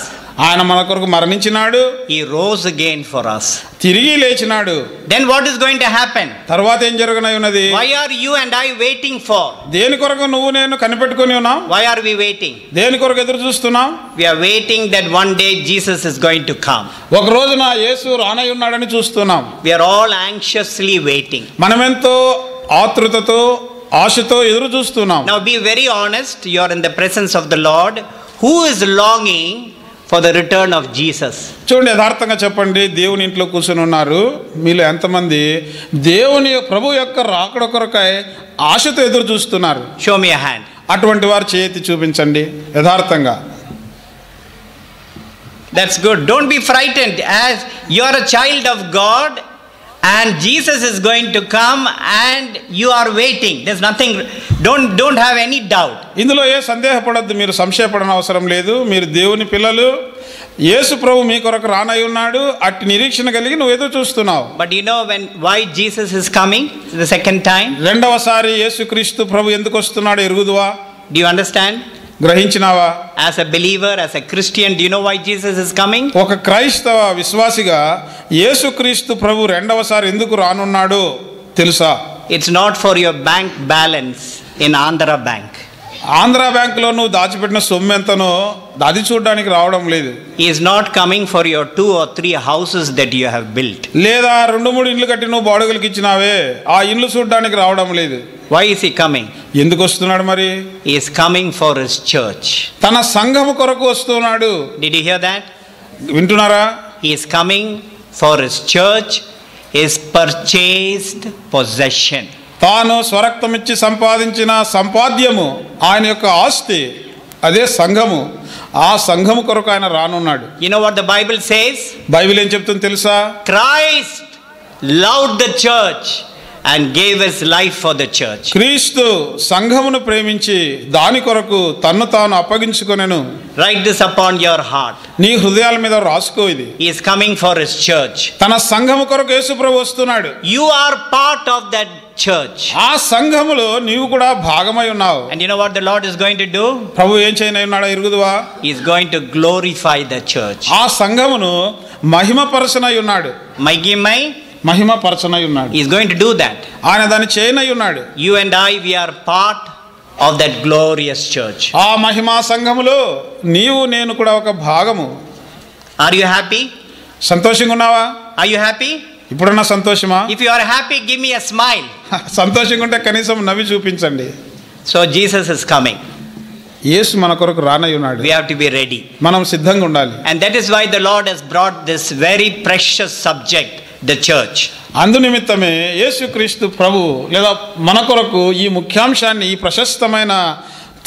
ఆయన మన కొరకు మరణించినాడు, He rose again for us. తిరిగి లేచినాడు. Then what is going to happen? తర్వాత ఏం జరగనై ఉన్నది? Why are you and I waiting for? దేని కొరకు నువ్వు నేను కనిపెట్టుకొని ఉన్నాం? Why are we waiting? దేని కొరకు ఎదురు చూస్తున్నాం? We are waiting that one day Jesus is going to come. ఒక రోజున యేసు రానై ఉన్నాడని చూస్తున్నాం. We are all anxiously waiting. మనమెంతో ఆతృతతో ఆశతో ఎదురు చూస్తున్నాం. Now be very honest, you are in the presence of the Lord. Who is longing for the return of Jesus? చూడండి, యథార్థంగా చెప్పండి, దేవుని ఇంట్లో కూర్చొని ఉన్నారు. మీలో ఎంతమంది దేవుని ప్రభు యొక్క రాకడ కొరకై ఆశతో ఎదురు చూస్తున్నారు? Show me a hand. అటువంటి వారు చేతి చూపించండి యథార్థంగా. That's good. Don't be frightened, as you are a child of God and Jesus is going to come and you are waiting. There's nothing, don't have any doubt. ఇందులో ఏ సందేహపడద్దు, మీరు సంశయపడన అవసరం లేదు. మీరు దేవుని పిల్లలు, యేసు ప్రభు మీ కొరకు రానై ఉన్నాడు, అట్టి నిరీక్షణ కలిగి నువ్వు ఎదురు చూస్తున్నావు. But you know why Jesus is coming the second time? రెండవసారి యేసుక్రీస్తు ప్రభు ఎందుకు వస్తున్నాడు ఎరుగుదువా? Do you understand? గ్రహించినావా? As a believer, as a Christian, do you know why Jesus is coming? ఒక క్రైస్తవ విశ్వాసిగా యేసుక్రీస్తు ప్రభు రెండవసారి ఎందుకు రానున్నాడో తెలుసా? It's not for your bank balance in Andhra Bank. Andhra బ్యాంకులో నువ్వు దాచిపెట్టిన సొమ్ము ఎంతనో అది చూడడానికి రావడం లేదు. He is not coming for your 2 or 3 houses that you have built. లేదా 2-3 ఇండ్లు కట్టి నువ్వు బాడుగలకు ఇచ్చినావే, ఆ ఇండ్లు చూడడానికి రావడం లేదు. Why is he coming? ఎందుకు వస్తున్నాడు మరి? He is coming for his church. తన సంఘము కొరకు వస్తున్నాడు. Did you hear that? వింటున్నారా? He is coming for his church, his purchased possession. తాను స్వరక్తమిచ్చి సంపాదించిన సంపాద్యము, ఆయన యొక్క ఆస్తి, అదే సంఘము. ఆ సంఘము కొరకు ఆయన రానున్నాడు. You know what the Bible says? Bible ఏం చెప్తుంది తెలుసా? Christ loved the church and gave his life for the church. క్రీస్తు సంఘమును ప్రేమించి దాని కొరకు తన్ను తాను అప్పగించుకొనెను. Write this upon your heart. నీ హృదయాల మీద రాసుకో ఇది. He is coming for his church. తన సంఘము కొరకు యేసు ప్రభు వస్తున్నాడు. You are part of that church. ఆ సంఘములో నీవు కూడా భాగమై ఉన్నావు. And you know what the Lord is going to do? ప్రభు ఏం చేయనై ఉన్నాడో ఎరుగుదువా? He is going to glorify the church. ఆ సంఘమును మహిమపరచనై ఉన్నాడు. మహిమపరచనై ఉన్నాడు. He is going to do that. ఆయన దాన్ని చేయనై ఉన్నాడు. You and I, we are part of that glorious church. ఆ మహిమా సంఘములో నీవు నేను కూడా ఒక భాగము. Are you happy? సంతోషంగా ఉన్నావా? Are you happy? ఇప్పుడున్న సంతోషమా? If you are happy, give me a smile. సంతోషంగా ఉంటే కనీసం నవ్వి చూపించండి. So Jesus is coming. యేసు మన కొరకు రానై ఉన్నాడు. We have to be ready. మనం సిద్ధంగా ఉండాలి. And that is why the Lord has brought this very precious subject, the church. అందు నిమిత్తమే యేసుక్రీస్తు ప్రభు లేదా మన కొరకు ఈ ముఖ్యాంశాన్ని, ఈ ప్రశస్తమైన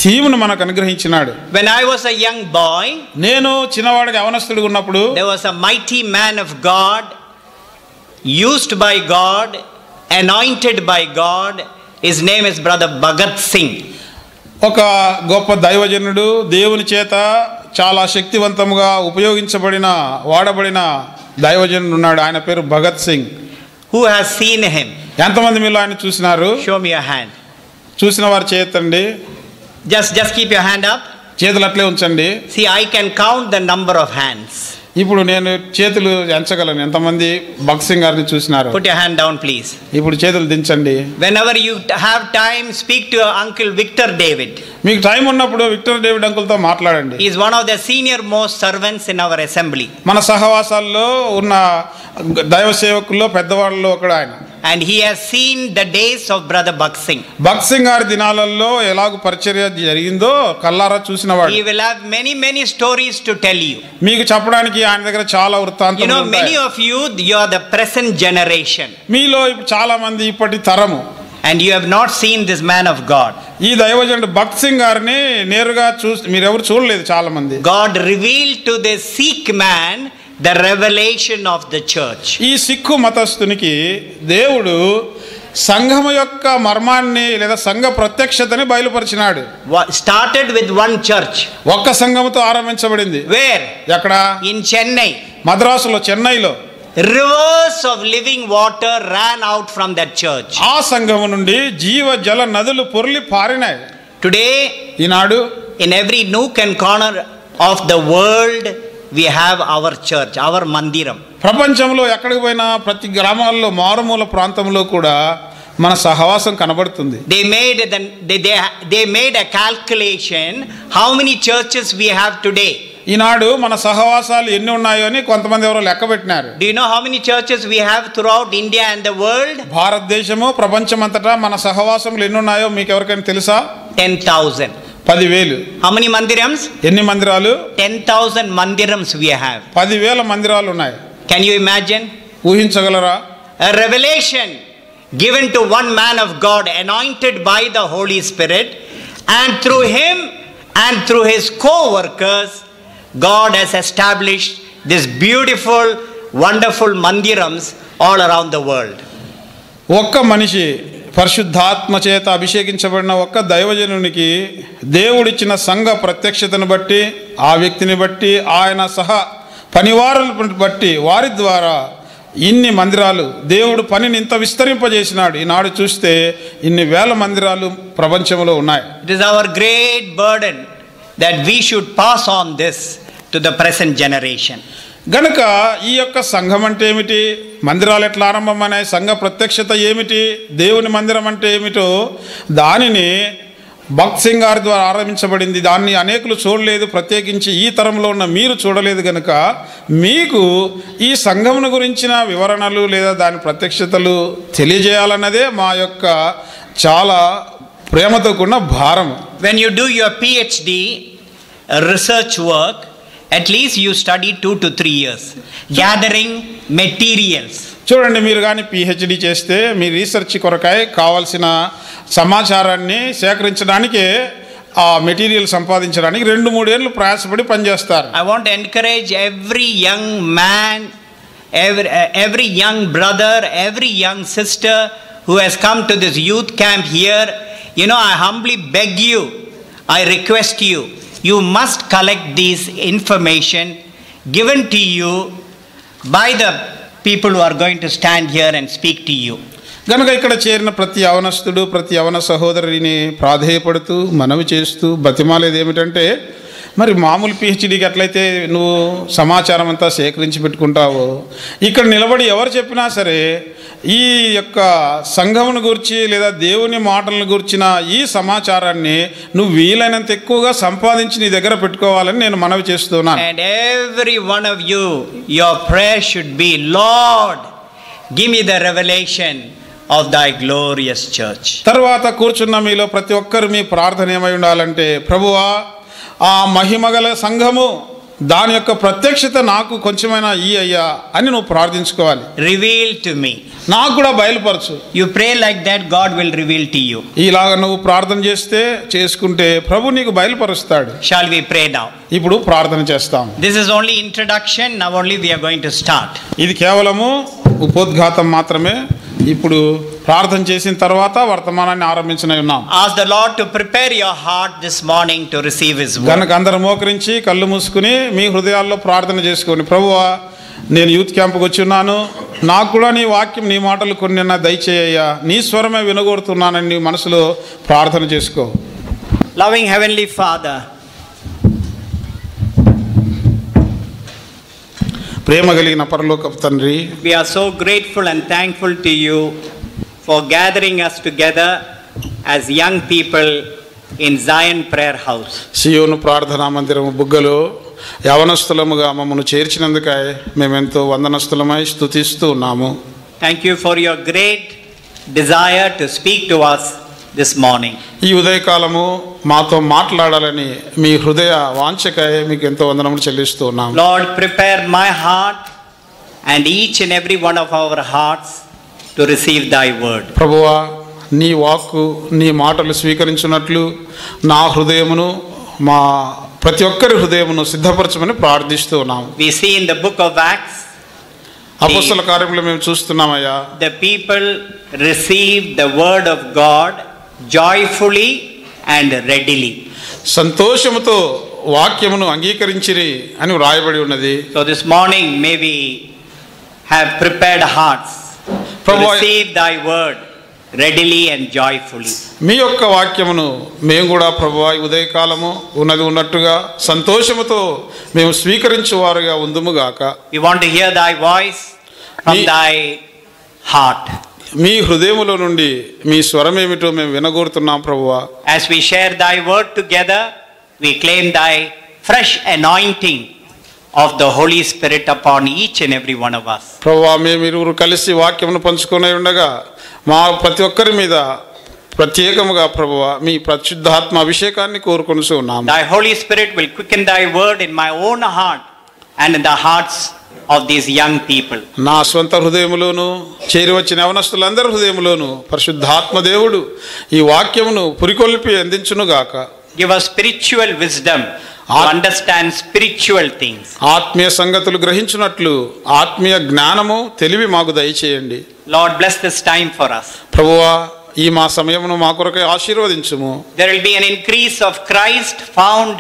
థీమ్ను మనకు అనుగ్రహించినాడు. When I was a young boy, నేను చిన్నవాడిగా యవనస్తుడిగా ఉన్నప్పుడు there was a mighty man of God, used by God, anointed by God. His name is Brother Bhagat Singh. ఒక గొప్ప దైవజనుడు, దేవుని చేత చాలా శక్తివంతముగా ఉపయోగించబడిన వాడబడిన దైవజనుడు ఉన్నాడు. ఆయన పేరు Bhagat Singh. Who has seen him? ఎంతమంది మీలో ఆయన చూసినారు? Show me your hand. చూసిన వారు చేయొద్దండి. Just keep your hand up. చేతులు అట్లే ఉంచండి. See, I can count the number of hands. ఇప్పుడు నేను చేతులు ఎంచగలను. ఎంతమంది భగత్ సింగ్ గారిని చూసినారు? Put your hand down, please. ఇప్పుడు చేతులు దించండి. Whenever you have time, speak to your uncle Victor David. మీకు టైం ఉన్నప్పుడు విక్టర్ డేవిడ్ అంకుల్తో మాట్లాడండి. He is one of the senior most servants in our assembly. మన సహవాసాల్లో ఉన్న దైవ సేవకుల్లో పెద్దవాళ్ళలో ఒకడు ఆయన. And he has seen the days of Brother Bhagat Singh. Bhagat Singh గారి దినాలలో ఎలాగ పరిచర్య జరిగిందో కల్లారా చూసినవాడు. He will have many stories to tell you. మీకు చెప్పడానికి ఆయన దగ్గర చాలా వృత్తాంతాలు You know, ఉంటాయి. many of you are the present generation. మీలో చాలా మంది ఇప్పటి తరము. And you have not seen this man of God. ఈ దైవజనుడు భగత్ సింగ్ గారిని నేరుగా మీరెవరు చూడలేదు చాలా మంది. God revealed to the Sikh man the revelation of the church. ఈ సిక్కు మతస్థునికి దేవుడు సంఘము యొక్క మర్మాన్ని లేదా సంఘ ప్రత్యక్షతని బయలుపరిచినాడు. Started with one church. ఒక్క సంఘముతో ఆరంభించబడింది. Where? ఎక్కడ? In Chennai. మద్రాసులో, చెన్నైలో. Rivers of living water ran out from that church. ఆ సంఘము నుండి జీవ జల నదులు పొర్లి పారినాయి. Today, Eenadu in every nook and corner of the world, we have our church, our mandiram. ప్రపంచంలో ఎక్కడికి పోయినా ప్రతి గ్రామాల్లో మారుమూల ప్రాంతంలో కూడా మన సహవాసం కనబడుతుంది. They made a calculation how many churches we have today. ఈనాడు మన సహవాసాలు ఎన్ని ఉన్నాయో అని కొంతమంది ఎవరో లెక్క పెట్టినారు. Do you know how many churches we have throughout India and the world? భారతదేశము ప్రపంచమంతటా మన సహవాసములు ఎన్ని ఉన్నాయో మీకు ఎవరికైనా తెలుసా? 10,000. 10,000. How many mandirams? ఎన్ని మందిరాలు? 10,000 mandirams we have. 10,000 మందిరాలు ఉన్నాయి. Can you imagine? ఊహించగలరా? A revelation given to one man of God, anointed by the Holy Spirit, and through him and through his co-workers, God has established this beautiful, wonderful mandirams all around the world. ఒక్క మనిషి పరిశుద్ధాత్మ చేత అభిషేకించబడిన ఒక్క దైవజనునికి దేవుడిచ్చిన సంఘ ప్రత్యక్షతను బట్టి, ఆ వ్యక్తిని బట్టి, ఆయన సహా పనివారులను బట్టి, వారి ద్వారా ఇన్ని మందిరాలు దేవుడు పనిని ఇంత విస్తరింపజేసినాడు. ఈనాడు చూస్తే ఇన్ని వేల మందిరాలు ప్రపంచంలో ఉన్నాయి. It is our great burden that we should pass on this to the present generation. గనుక ఈ యొక్క సంఘం అంటే ఏమిటి, మందిరాలు ఎట్లా ఆరంభమన్నాయి, సంఘ ప్రత్యక్షత ఏమిటి, దేవుని మందిరం అంటే ఏమిటో దానిని భక్త్ సింగ్ గారి ద్వారా ఆరంభించబడింది. దాన్ని అనేకులు చూడలేదు, ప్రత్యేకించి ఈ తరంలో ఉన్న మీరు చూడలేదు. కనుక మీకు ఈ సంఘమును గురించిన వివరణలు లేదా దాని ప్రత్యక్షతలు తెలియజేయాలన్నదే మా యొక్క చాలా ప్రేమతో కూడిన భారం. When you do your PhD research work, at least you study 2 to 3 years gathering materials. చూడండి, మీరు కానీ పిహెచ్డి చేస్తే మీ రీసెర్చ్ కొరకై కావాల్సిన సమాచారాన్ని సేకరించడానికి, ఆ మెటీరియల్ సంపాదించడానికి 2-3 ఏళ్ళు ప్రయాసపడి పనిచేస్తారు. I want to encourage every young man, every young brother, every young sister who has come to this youth camp here. You know, I humbly beg you, I request you, you must collect these information given to you by the people who are going to stand here and speak to you. గనుక ఇక్కడ చేరిన ప్రతి యవనస్తుడు, ప్రతి యవన సహోదరుని ప్రాధేయపడుతూ మనవి చేస్తూ బతిమాలేది ఏమిటంటే, మరి మామూలు పిహెచ్డీకి ఎట్లయితే నువ్వు సమాచారం అంతా సేకరించి పెట్టుకుంటావో, ఇక్కడ నిలబడి ఎవరు చెప్పినా సరే ఈ యొక్క సంఘమును గురించి లేదా దేవుని మాటలను గురించిన ఈ సమాచారాన్ని నువ్వు వీలైనంత ఎక్కువగా సంపాదించి నీ దగ్గర పెట్టుకోవాలని నేను మనవి చేస్తున్నాను. And every one of you, your prayer should be, Lord, give me the revelation of thy glorious church. తర్వాత కూర్చున్న మీలో ప్రతి ఒక్కరు మీ ప్రార్థన ఏమై ఉండాలంటే, ప్రభువా ఆ మహిమగల సంఘము దాని యొక్క ప్రత్యక్షత నాకు కొంచెమైనా ఈ అయ్యా అని నువ్వు ప్రార్థించుకోవాలి. Reveal to me. నాకు కూడా బయలుపరచు. You pray like that, God will reveal to you. ఇలాగ నువ్వు ప్రార్థన చేసుకుంటే ప్రభు నీకు బయలుపరుస్తాడు. Shall we pray now? ఇప్పుడు ప్రార్థన చేస్తాం. This is only introduction. Now only we are going to start. ఇది కేవలము ఉపోద్ఘాతం మాత్రమే. ఇప్పుడు ప్రార్థన చేసిన తర్వాత వర్తమానాన్ని ఆరంభించనే ఉన్నాం. Ask the Lord to prepare your heart this morning to receive His word. కనుక అందరూ మోకరించి కళ్ళు మూసుకుని మీ హృదయాల్లో ప్రార్థన చేసుకోండి. ప్రభువా, నేను యూత్ క్యాంప్కి వచ్చి ఉన్నాను, నాకు కూడా నీ వాక్యం, నీ మాటలు కొన్ని దయచేయ్యా, నీ స్వరమే వినగొడుతున్నానని నీ మనసులో ప్రార్థన చేసుకో. Loving Heavenly Father, ప్రేమ కలిగిన పరలోకపు తండ్రి, we are so grateful and thankful to you for gathering us together as young people in Zion Prayer House. సియోను ప్రార్థనా మందిరము బుగ్గలో యవనస్తులముగా మమ్మల్ని చేర్చినందుకై మేమెంతో వందనస్తులమై స్తుతిస్తూ ఉన్నాము. Thank you for your great desire to speak to us this morning. ఈ ఉదయకాలము మాతో మాట్లాడాలని మీ హృదయ వాంఛకై మీకు ఎంతో వందనములు చెల్లిస్తూ ఉన్నాము. Lord, prepare my heart and each and every one of our hearts to receive thy word. ప్రభువా, నీ వాక్కు, నీ మాటలు స్వీకరించినట్లు నా హృదయమును, మా ప్రతి ఒక్కరి హృదయమును సిద్ధపరచమని ప్రార్థిస్తూ ఉన్నాము. We see in the book of Acts, అపొస్తల కార్యములు మేము చూస్తున్నామయ్యా, the people received the word of God joyfully and readily. సంతోషముతో వాక్యమును అంగీకరించిరి అని వ్రాయబడి ఉన్నది. So this morning may we have prepared hearts to receive thy word readily and joyfully. మీ యొక్క వాక్యమును మేము కూడా ప్రభువా ఈ ఉదయకాలము ఉన్నది ఉన్నట్టుగా సంతోషముతో మేము స్వీకరించువారుగా ఉందుముగాక. We want to hear thy voice from thy heart. మీ హృదయములో నుండి మీ స్వరం ఏమిటో మేము వినగోరుతున్నాం ప్రభువా. As we share thy word together, we claim thy fresh anointing of the Holy Spirit upon each and every one of us. ప్రభువా మేమిరువురు కలిసి వాక్యమును పంచుకొని ఉండగా మా ప్రతి ఒక్కరి మీద ప్రత్యేకముగా ప్రభువా మీ పరిశుద్ధాత్మ అభిషేకాన్ని కోరుకొనుచు ఉన్నాము. Thy Holy Spirit will quicken thy word in my own heart and in the hearts of these young people. నా స్వంత హృదయములోను చేరి వచ్చిన యవనస్తులందరి హృదయములోను పరిశుద్ధాత్మ దేవుడు ఈ వాక్యమును పురికొల్పి అందించునుగాక. Give us spiritual wisdom to understand spiritual things. ఆత్మీయ సంగతులు గ్రహించున్నట్లు ఆత్మీయ జ్ఞానము తెలివి మాకు దయచేయండి. Lord, bless this time for us. ప్రభువా ఈ మా సమయమును మా కొరకై ఆశీర్వదించుము. There will be an increase of Christ found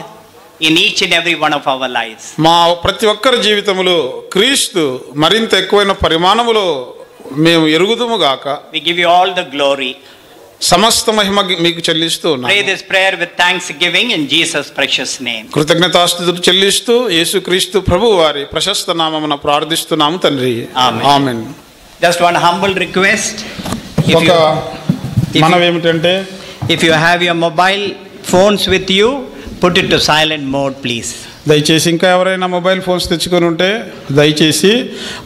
in each and every one of our lives. మా ప్రతి ఒక్కరి జీవితములో క్రీస్తు మరింత ఎక్కువైన పరిమాణములో మేము ఎరుగుదుముగాక. We give you all the glory. సమస్త మహిమ మీకు చెల్లిస్తూ Pray ఉన్నాము. this prayer with thanksgiving in Jesus' precious name. కృతజ్ఞతాస్తుతులు చెల్లిస్తూ యేసుక్రీస్తు ప్రభువు వారి ప్రశస్త నామమున ప్రార్థిస్తున్నాము తండ్రి. Amen. ఆమేన్. Just one humble request. ఒక మనమేమిటంటే If you have your mobile phones with you, put it to silent mode, please. దయచేసి ఇంకా ఎవరైనా మొబైల్ ఫోన్స్ తెచ్చుకొని ఉంటే దయచేసి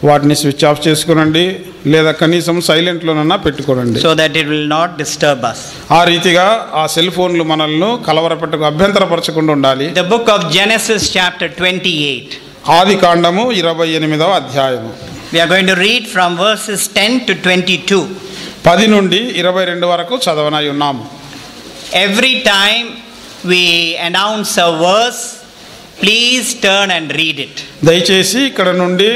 వాటిని స్విచ్ ఆఫ్ చేసుకునండి లేదా కనీసం సైలెంట్లోనన్నా పెట్టుకోనండి. So that it will not disturb us. ఆ రీతిగా ఆ సెల్ ఫోన్లు మనల్ని కలవరపెట్టకు అభ్యంతరపరచకుండా ఉండాలి. The book of Genesis chapter 28. ఆది కాండము 28వ అధ్యాయము. We are going to read from verses 10 to 22. 10 నుండి 22 వరకు చదవనై ఉన్నాము. Every time we announce a verse, please turn and read it. దయచేసి ఇక్కడ నుండి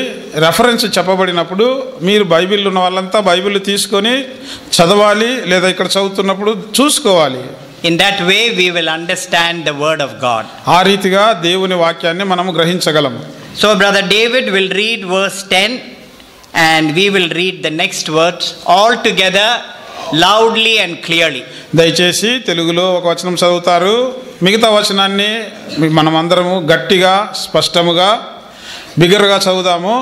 రెఫరెన్స్ చెప్పబడినప్పుడు మీరు బైబిల్ ఉన్న వాళ్ళంతా బైబిల్ తీసుకొని చదవాలి లేదా ఇక్కడ చదువుతున్నప్పుడు చూసుకోవాలి. In that way we will understand the word of God. ఆ రీతిగా దేవుని వాక్యాన్ని మనము గ్రహించగలము. So brother David will read verse 10 and we will read the next words all together loudly and clearly. దయచేసి తెలుగులో ఒక వచనం చదువుతారు, మిగతా వచనాన్ని మనమందరము గట్టిగా స్పష్టముగా బిగ్గరగా చదువుదాము.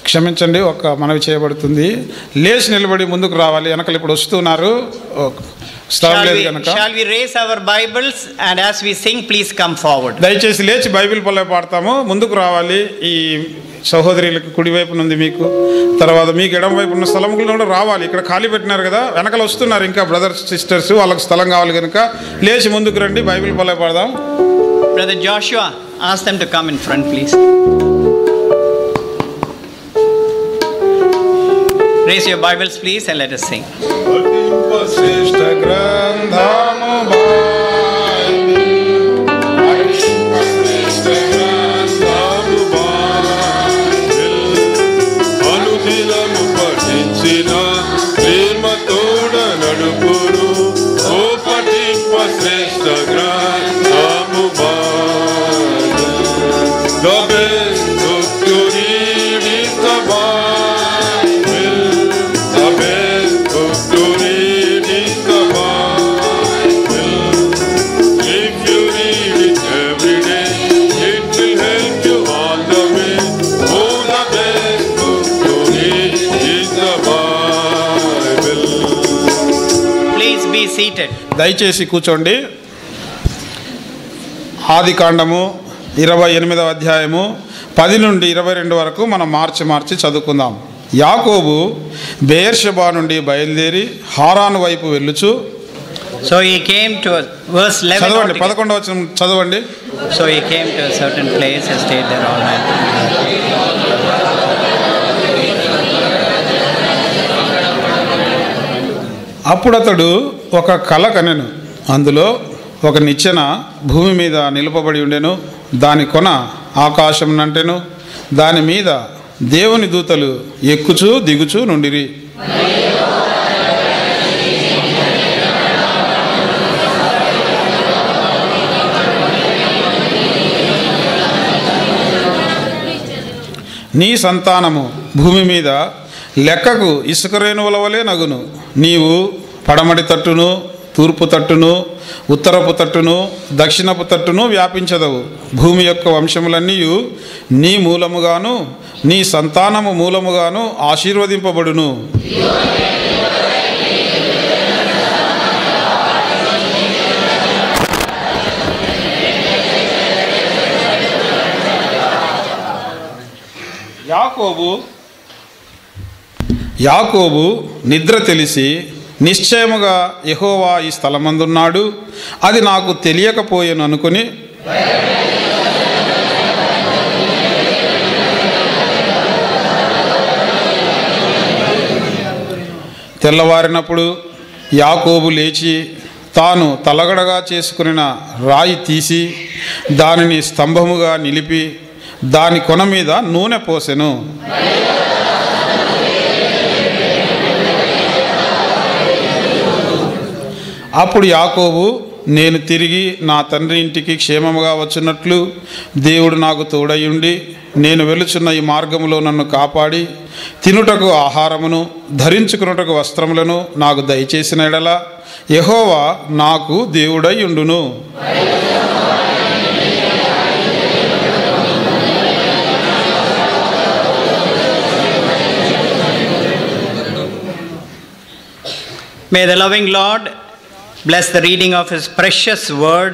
క్షమించండి, ఒక మనవి చేయబడుతుంది. లేచి నిలబడి ముందుకు రావాలి. వెనకలు ఇప్పుడు వస్తున్నారు, స్థలం లేదు కనుక. Shall we raise our Bibles and as we sing please come forward. దయచేసి లేచి బైబిల్ పల్లె పాడతాము, ముందుకు రావాలి. ఈ సహోదరులకు కుడివైపు నుండి మీకు, తర్వాత మీకు ఎడమ వైపు ఉన్న స్థలం కూడా రావాలి. ఇక్కడ ఖాళీ పెట్టినారు కదా, వెనకలు వస్తున్నారు ఇంకా బ్రదర్స్ సిస్టర్స్, వాళ్ళకి స్థలం కావాలి కనుక లేచి ముందుకు రండి, బైబిల్ పల్లె పాడదాం. Brother Joshua, ask them to come in front please. Raise your Bibles please and let us sing. శ్రేష్ఠ గ్రంథము బైబిల్, శ్రేష్ఠ గ్రంథము బైబిల్, అనుదినము పఠించిన ప్రేమతోడ నడుపును, ఓ పఠింప శ్రేష్ఠ గ్రంథము Bible. The best book to read is the Bible. The best book to read is the Bible. If you read it every day, it will help you all the way. Oh, the best book to read is the Bible. Please be seated. దయచేసి కూర్చోండి. ఆది కాండము 28వ అధ్యాయము 10 నుండి 22 వరకు మనం మార్చి చదువుకుందాం. యాకోబు బెయేర్షెబా నుండి బయలుదేరి హారాను వైపు వెళ్ళుచు. So he came to verse 11. చదవండి, 11వ వచనం చదవండి. So he came to a certain place and stayed there all night. అప్పుడతడు ఒక కల కనెను. అందులో ఒక నిచ్చెన భూమి మీద నిలుపబడి ఉండెను. దాని కొన ఆకాశం నంటెను. దాని మీద దేవుని దూతలు ఎక్కుచూ దిగుచూ నుండిరి. నీ సంతానము భూమి మీద లెక్కకు ఇసుక రేణువుల వలె నగును. నీవు పడమటి తట్టును, తూర్పు తట్టును, ఉత్తరపు తట్టును, దక్షిణపు తట్టును వ్యాపించదవు. భూమి యొక్క వంశములన్నీ నీ మూలముగాను నీ సంతానము మూలముగాను ఆశీర్వదింపబడును. యాకోబు నిద్ర తెలిసి నిశ్చయముగా యెహోవా ఈ స్థలమందున్నాడు, అది నాకు తెలియకపోయాను అనుకుని తెల్లవారినప్పుడు యాకోబు లేచి తాను తలగడగా చేసుకున్న రాయి తీసి దానిని స్తంభముగా నిలిపి దాని కొన మీద నూనె పోసెను. అప్పుడు యాకోబు, నేను తిరిగి నా తండ్రి ఇంటికి క్షేమముగా వచ్చినట్లు దేవుడు నాకు తోడయుండి నేను వెలుచున్న ఈ మార్గములో నన్ను కాపాడి తినుటకు ఆహారమును ధరించుకున్నటకు వస్త్రములను నాకు దయచేసిన ఎడల యెహోవా నాకు దేవుడై ఉండును. May the loving Lord bless the reading of His precious word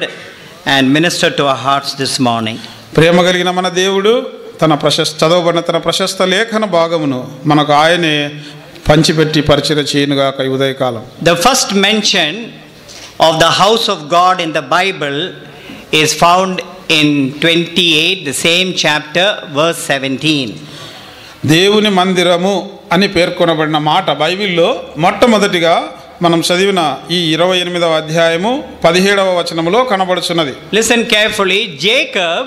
and minister to our hearts this morning. ప్రేమ కలిగిన మన దేవుడు చదవబడిన తన ప్రశస్త లేఖన భాగమును మనకు ఆయనే పంచిపెట్టి పరిచయ చేయనుగా ఈ ఉదయకాలం. The first mention of the house of God in the Bible is found in 28, the same chapter, verse 17. దేవుని మందిరము అని పేర్కొనబడిన మాట బైబిల్లో మొట్టమొదటిగా మనం చదివిన ఈ 28వ అధ్యాయము 17వ వచనములో కనబడుచున్నది. Listen carefully. Jacob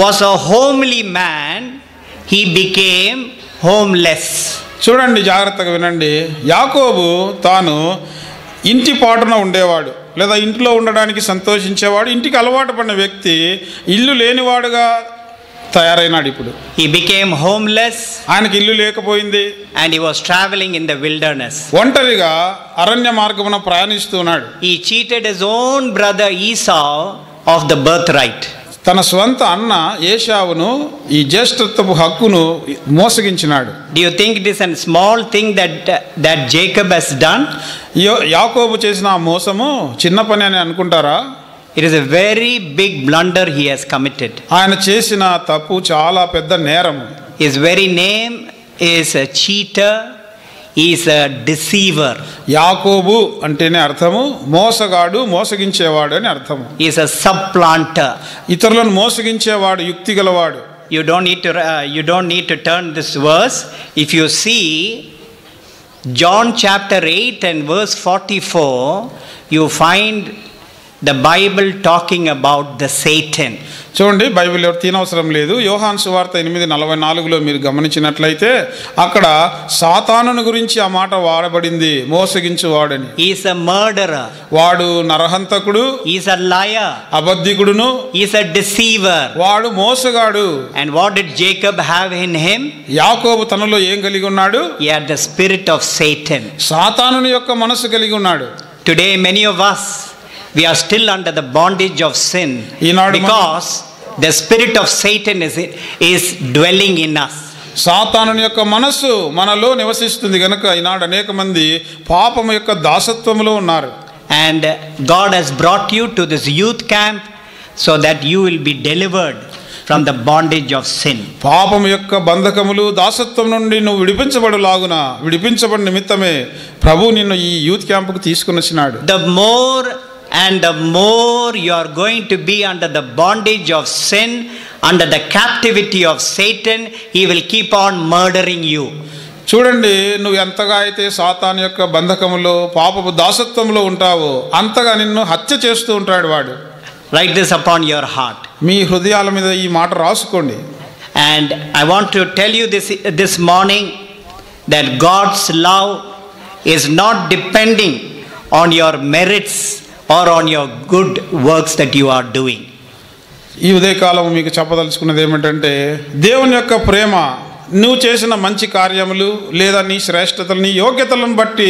was a homely man, he became homeless. చూడండి, జాగ్రత్తగా వినండి. యాకోబు తాను ఇంటి పాటున ఉండేవాడు, లేదా ఇంట్లో ఉండడానికి సంతోషించేవాడు, ఇంటికి అలవాటు పడిన వ్యక్తి ఇల్లు లేనివాడుగా తయారైనాడు. ఇప్పుడు he became homeless, ఆయనకి ఇల్లు లేకపోయింది, and he was traveling in the wilderness. ఒంటరిగా అరణ్య మార్గమున ప్రయాణిస్తున్నాడు. He cheated his own brother Esau of the birthright. తన స్వంత అన్న ఏశావును ఈ జ్యేష్ఠత్వపు హక్కును మోసగించినాడు. Do you think it is a small thing that Jacob has done? యాకోబు చేసిన ఆ మోసము చిన్న పని అని అనుకుంటారా? It is a very big blunder he has committed. ఆయన చేసిన తప్పు చాలా పెద్ద నేరము. His very name is a cheater, he is a deceiver. యాకోబు అంటేనే అర్థము మోసగాడు, మోసగించేవాడు అని అర్థము. He is a supplanter. ఇతరులను మోసగించేవాడు, యుక్తి గలవాడు. You don't need to turn this verse. If you see John chapter 8 and verse 44, you find the Bible talking about the Satan. చూడండి, బైబిల్ ఎవరు తీనవసరం లేదు. యోహాను సువార్త 8:44లో మీరు గమనించినట్లయితే అక్కడ సాతానుని గురించి ఆ మాట వాడబడింది, మోసగించువాడని. He is a murderer. వాడు నరహంతకుడు, he is a liar, అబద్ధికుడును, he is a deceiver. వాడు మోసగాడు. And what did Jacob have in him? యాకోబు తనలో ఏం కలిగి ఉన్నాడు? He had the spirit of Satan. సాతానుని యొక్క మనసు కలిగి ఉన్నాడు. Today many of us, we are still under the bondage of sin because the spirit of Satan is dwelling in us. సాతానుని యొక్క మనస్సు మనలో నివసిస్తుంది గనుక ఈనాడు అనేక మంది పాపము యొక్క దాసత్వములో ఉన్నారు. And God has brought you to this youth camp so that you will be delivered from the bondage of sin. పాపము యొక్క బంధకములు దాసత్వం నుండి నువ్వు విడిపించబడులాగున విడిపించబడిన నిమిత్తమే ప్రభు నిన్ను ఈ యూత్ క్యాంపుకు తీసుకుని వచ్చినాడు. The more you are going to be under the bondage of sin, under the captivity of Satan, he will keep on murdering you. చూడండి, నువ్వు ఎంతగా అయితే సాతాను యొక్క బంధకములో పాపపు దాసత్వంలో ఉంటావో అంతగా నిన్ను హత్య చేస్తూ ఉంటాడు వాడు. Write this upon your heart. మీ హృదయాల మీద ఈ మాట రాసుకోండి. And I want to tell you this morning that God's love is not depending on your merits or on your good works that you are doing. ఈ ఉదయకాలం మీకు చెప్పదలుచుకున్నది ఏమిటంటే దేవుని యొక్క ప్రేమ నువ్వు చేసిన మంచి కార్యములు లేదా నీ శ్రేష్టతలు నీ యోగ్యతలను బట్టి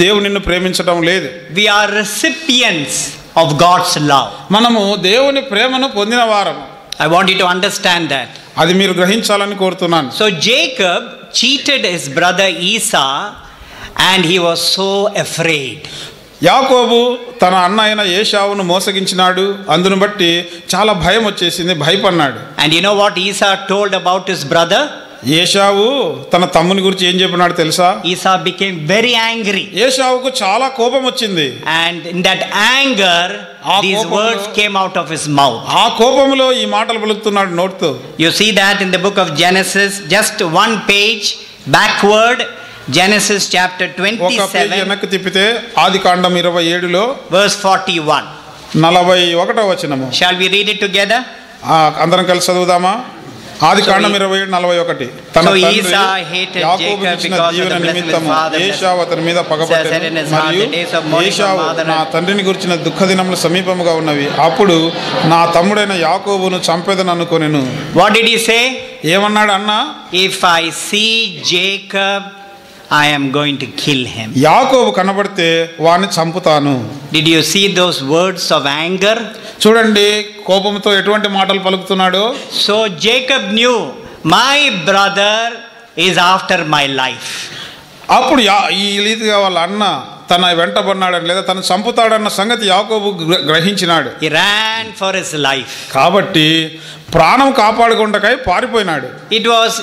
దేవుడు నిన్ను ప్రేమించడం లేదు. We are recipients of God's love. మనము దేవుని ప్రేమను పొందిన వారము. I want you to understand that. అది మీరు గ్రహించాలని కోరుతున్నాను. So Jacob cheated his brother Esau and he was so afraid. యాకోబు తన అన్న అయిన ఏశావును మోసగించినాడు. అందును బట్టి చాలా భయం వచ్చేసింది, భయపడ్డాడు. And you know what Esau told about his brother? ఏశావు తన తమ్ముని గురించి ఏం చెప్పినాడు తెలుసా? Esau became very angry. ఏశావుకు చాలా కోపం వచ్చింది. And in that anger, these words came out of his mouth. ఆ కోపంలో ఈ మాటలు పలుకుతున్నాడు నోటితో. You see that in the book of Genesis, just one page backward, Genesis chapter 27, వెనక్కి తిప్పితే ఆదికాండం 27లో verse 41. 41వ వచనము. Shall we read it together? అందరం కలిసి చదువుదామా? ఆదికాండం 27:41. తన తండ్రి యాకోబు ఇచ్చిన దీవెన నిమిత్తము ఏశావు అతని మీద పగపట్టెను, మరియు ఏశావు నా తండ్రిని గురించిన దుఃఖ దినములు సమీపముగా ఉన్నవి, అప్పుడు నా తమ్ముడైన యాకోబును చంపేదని అనుకొనెను. What did he say? ఏమన్నాడు అన్న? If I see Jacob, I am going to kill him. యాకోబు కనబడితే వాణ్ణి చంపుతాను. Did you see those words of anger? చూడండి కోపంతో ఎటువంటి మాటలు పలుకుతున్నాడో. So Jacob knew my brother is after my life. అప్పుడు ఈ రీతిగా వాళ్ళ అన్న తన వెంటబడినాడని లేదా తను చంపుతాడన్న సంగతి యాకోబు గ్రహించినాడు. He ran for his life. కాబట్టి ప్రాణం కాపాడుకుంటకై పారిపోయినాడు.